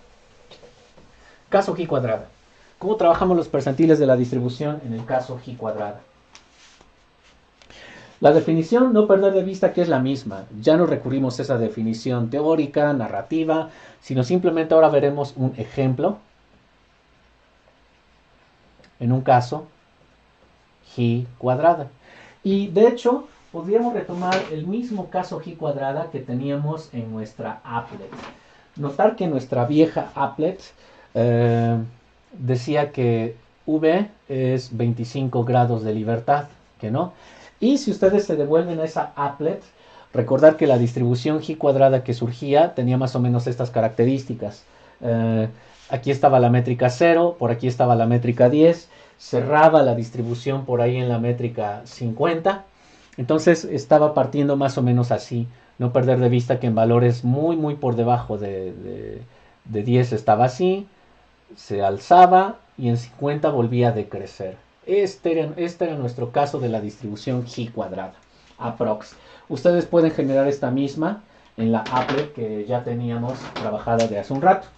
Caso G cuadrada. ¿Cómo trabajamos los percentiles de la distribución en el caso G cuadrada? La definición, no perder de vista que es la misma. Ya no recurrimos a esa definición teórica, narrativa, sino simplemente ahora veremos un ejemplo en un caso G cuadrada. Y de hecho, podríamos retomar el mismo caso G cuadrada que teníamos en nuestra applet. Notar que nuestra vieja applet decía que V es 25 grados de libertad, que no. Y si ustedes se devuelven a esa applet, recordar que la distribución G cuadrada que surgía tenía más o menos estas características. Aquí estaba la métrica 0, por aquí estaba la métrica 10, cerraba la distribución por ahí en la métrica 50. Entonces estaba partiendo más o menos así. No perder de vista que en valores muy por debajo de 10 estaba así, se alzaba y en 50 volvía a decrecer. Este era nuestro caso de la distribución G cuadrada, aprox. Ustedes pueden generar esta misma en la applet que ya teníamos trabajada de hace un rato.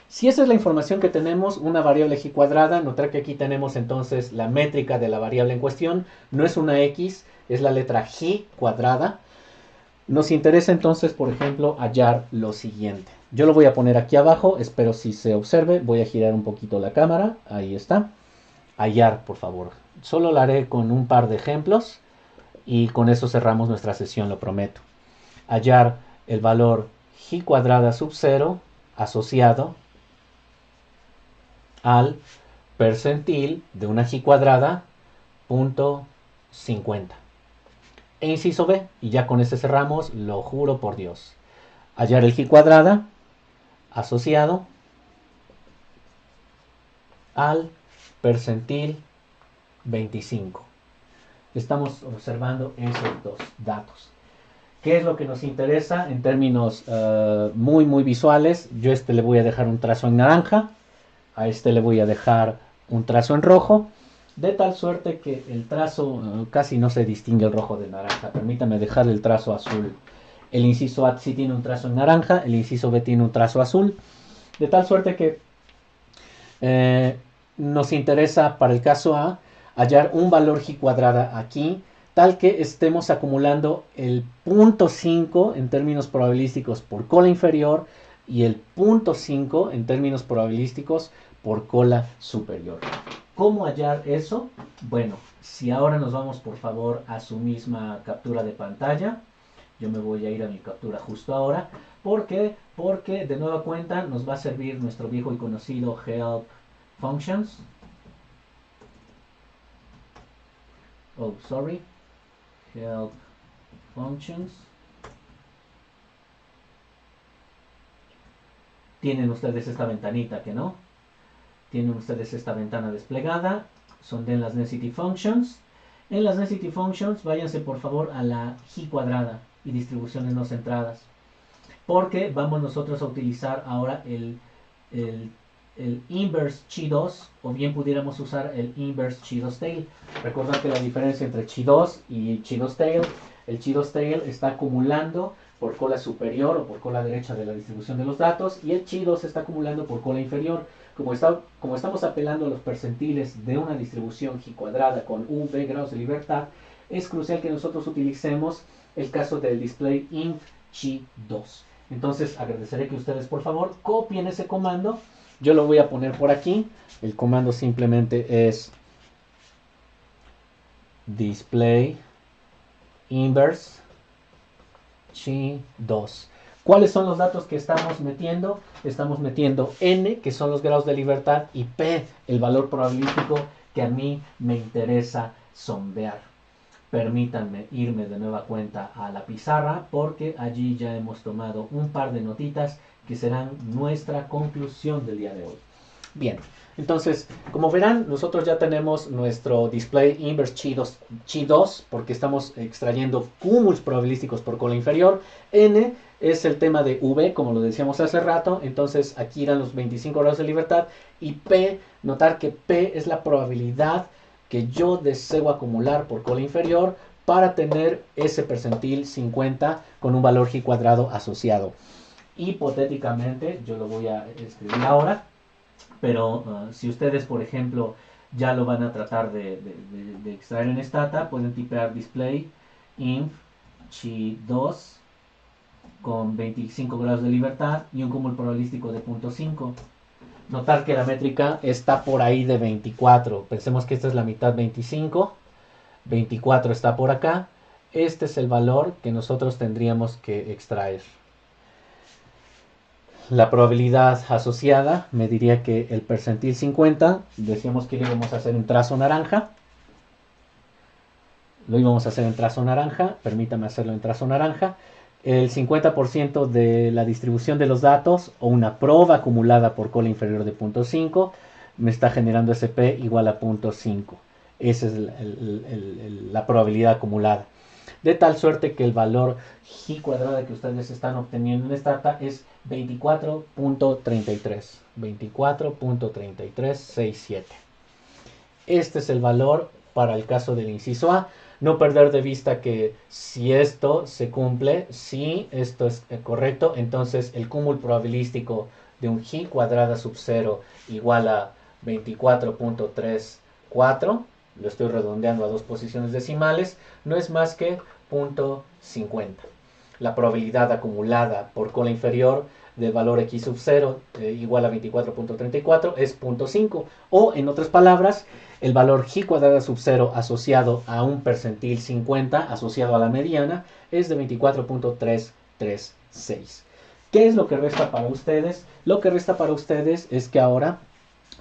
Si esa es la información que tenemos, una variable G cuadrada, notar que aquí tenemos entonces la métrica de la variable en cuestión, no es una X, es la letra G cuadrada. Nos interesa entonces, por ejemplo, hallar lo siguiente. Yo lo voy a poner aquí abajo, espero si se observe, voy a girar un poquito la cámara, ahí está. Hallar, por favor. Solo lo haré con un par de ejemplos y con eso cerramos nuestra sesión, lo prometo. Hallar el valor G cuadrada sub 0 asociado al percentil de una G cuadrada punto 50. E inciso B, y ya con ese cerramos, lo juro por Dios. Hallar el G cuadrada asociado al percentil 25. Estamos observando esos dos datos. ¿Qué es lo que nos interesa en términos muy visuales? Yo le voy a dejar un trazo en naranja, a le voy a dejar un trazo en rojo, de tal suerte que el trazo casi no se distingue el rojo del naranja. Permítame dejar el trazo azul. El inciso A sí tiene un trazo en naranja, el inciso B tiene un trazo azul, de tal suerte que nos interesa para el caso A hallar un valor G cuadrada aquí, tal que estemos acumulando el 0.5 en términos probabilísticos por cola inferior y el 0.5 en términos probabilísticos por cola superior. ¿Cómo hallar eso? Bueno, si ahora nos vamos por favor a su misma captura de pantalla, yo me voy a ir a mi captura justo ahora. ¿Por qué? Porque de nueva cuenta nos va a servir nuestro viejo y conocido help functions. Oh, sorry. Help functions. Tienen ustedes esta ventanita, ¿que no? Tienen ustedes esta ventana desplegada. Son de las necessity functions. En las necessity functions, váyanse por favor a la G cuadrada y distribuciones no centradas. Porque vamos nosotros a utilizar ahora el inverse chi2, o bien pudiéramos usar el inverse chi2 tail. Recordad que la diferencia entre chi2 y chi2 tail, el chi2 tail está acumulando por cola superior o por cola derecha de la distribución de los datos, y el chi2 está acumulando por cola inferior. Como estamos apelando a los percentiles de una distribución G cuadrada con V grados de libertad, es crucial que nosotros utilicemos el caso del display inf chi2. Entonces agradeceré que ustedes por favor copien ese comando. Yo lo voy a poner por aquí. El comando simplemente es display inverse chi2. ¿Cuáles son los datos que estamos metiendo? Estamos metiendo n, que son los grados de libertad, y p, el valor probabilístico que a mí me interesa sondear. Permítanme irme de nueva cuenta a la pizarra, porque allí ya hemos tomado un par de notitas que serán nuestra conclusión del día de hoy. Bien, entonces, como verán, nosotros ya tenemos nuestro display inverse chi2, porque estamos extrayendo cúmulos probabilísticos por cola inferior. N es el tema de V, como lo decíamos hace rato, entonces aquí irán los 25 grados de libertad, y P, notar que P es la probabilidad que yo deseo acumular por cola inferior para tener ese percentil 50 con un valor G cuadrado asociado. Hipotéticamente, yo lo voy a escribir ahora, pero si ustedes, por ejemplo, ya lo van a tratar de extraer en Stata, pueden tipear display inf chi2 con 25 grados de libertad y un cúmulo probabilístico de 0.5. Notar que la métrica está por ahí de 24. Pensemos que esta es la mitad 25. 24 está por acá. Este es el valor que nosotros tendríamos que extraer. La probabilidad asociada me diría que el percentil 50, decíamos que lo íbamos a hacer en trazo naranja. Lo íbamos a hacer en trazo naranja, permítame hacerlo en trazo naranja. El 50% de la distribución de los datos o una proba acumulada por cola inferior de 0.5 me está generando SP igual a 0.5. Esa es la probabilidad acumulada. De tal suerte que el valor G cuadrada que ustedes están obteniendo en esta data es 24.33. 24.3367. Este es el valor para el caso del inciso A. No perder de vista que si esto se cumple, si esto es correcto, entonces el cúmulo probabilístico de un G cuadrada sub 0 igual a 24.34, lo estoy redondeando a dos posiciones decimales, no es más que 0.50. La probabilidad acumulada por cola inferior del valor x sub 0 igual a 24.34 es 0.5, o en otras palabras, el valor G cuadrada sub 0 asociado a un percentil 50 asociado a la mediana es de 24.336. ¿Qué es lo que resta para ustedes? Lo que resta para ustedes es que ahora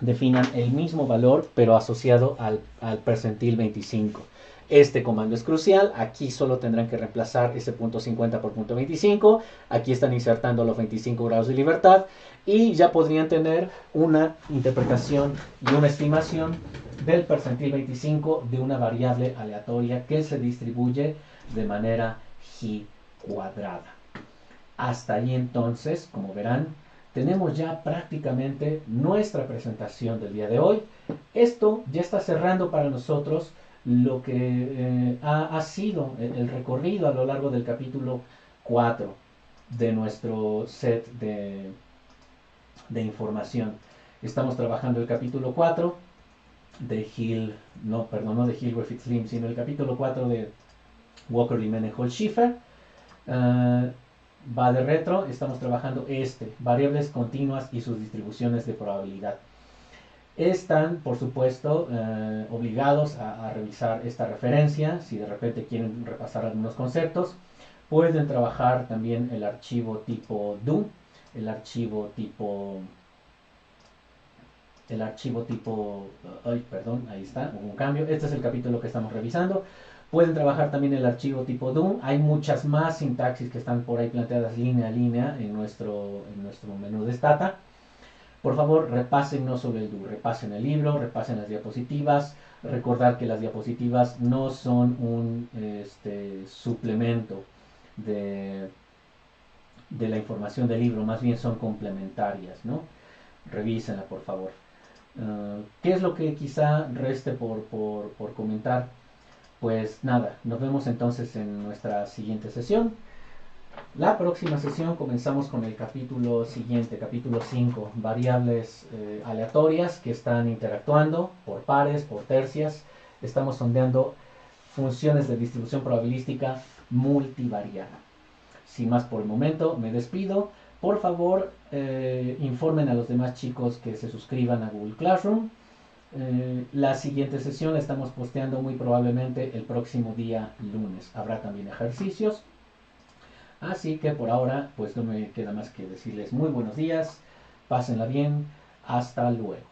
definan el mismo valor pero asociado al percentil 25. Este comando es crucial, aquí solo tendrán que reemplazar ese punto 50 por punto 25, aquí están insertando los 25 grados de libertad y ya podrían tener una interpretación y una estimación del percentil 25 de una variable aleatoria que se distribuye de manera G cuadrada. Hasta ahí entonces, como verán, tenemos ya prácticamente nuestra presentación del día de hoy. Esto ya está cerrando para nosotros lo que ha sido el recorrido a lo largo del capítulo 4 de nuestro set de información. Estamos trabajando el capítulo 4 de Hill, no de Hill Griffith Slim, sino el capítulo 4 de Walker, Limenenholz, Schiffer. Va de retro, estamos trabajando variables continuas y sus distribuciones de probabilidad. Están, por supuesto, obligados a revisar esta referencia. Si de repente quieren repasar algunos conceptos, pueden trabajar también el archivo tipo DO, el archivo tipo, ahí está, hubo un cambio. Este es el capítulo que estamos revisando. Pueden trabajar también el archivo tipo DO. Hay muchas más sintaxis que están por ahí planteadas línea a línea en nuestro menú de Stata. Por favor, repasen no solo el DO, repasen el libro, repasen las diapositivas. Recordar que las diapositivas no son un suplemento de la información del libro, más bien son complementarias, ¿no? Revísenla, por favor. ¿Qué es lo que quizá reste por comentar? Pues nada, nos vemos entonces en nuestra siguiente sesión. La próxima sesión comenzamos con el capítulo siguiente, capítulo 5, variables aleatorias que están interactuando por pares, por tercias. Estamos sondeando funciones de distribución probabilística multivariada. Sin más por el momento, me despido. Por favor, informen a los demás chicos que se suscriban a Google Classroom. La siguiente sesión la estamos posteando muy probablemente el próximo día lunes. Habrá también ejercicios. Así que por ahora, pues no me queda más que decirles muy buenos días, pásenla bien, hasta luego.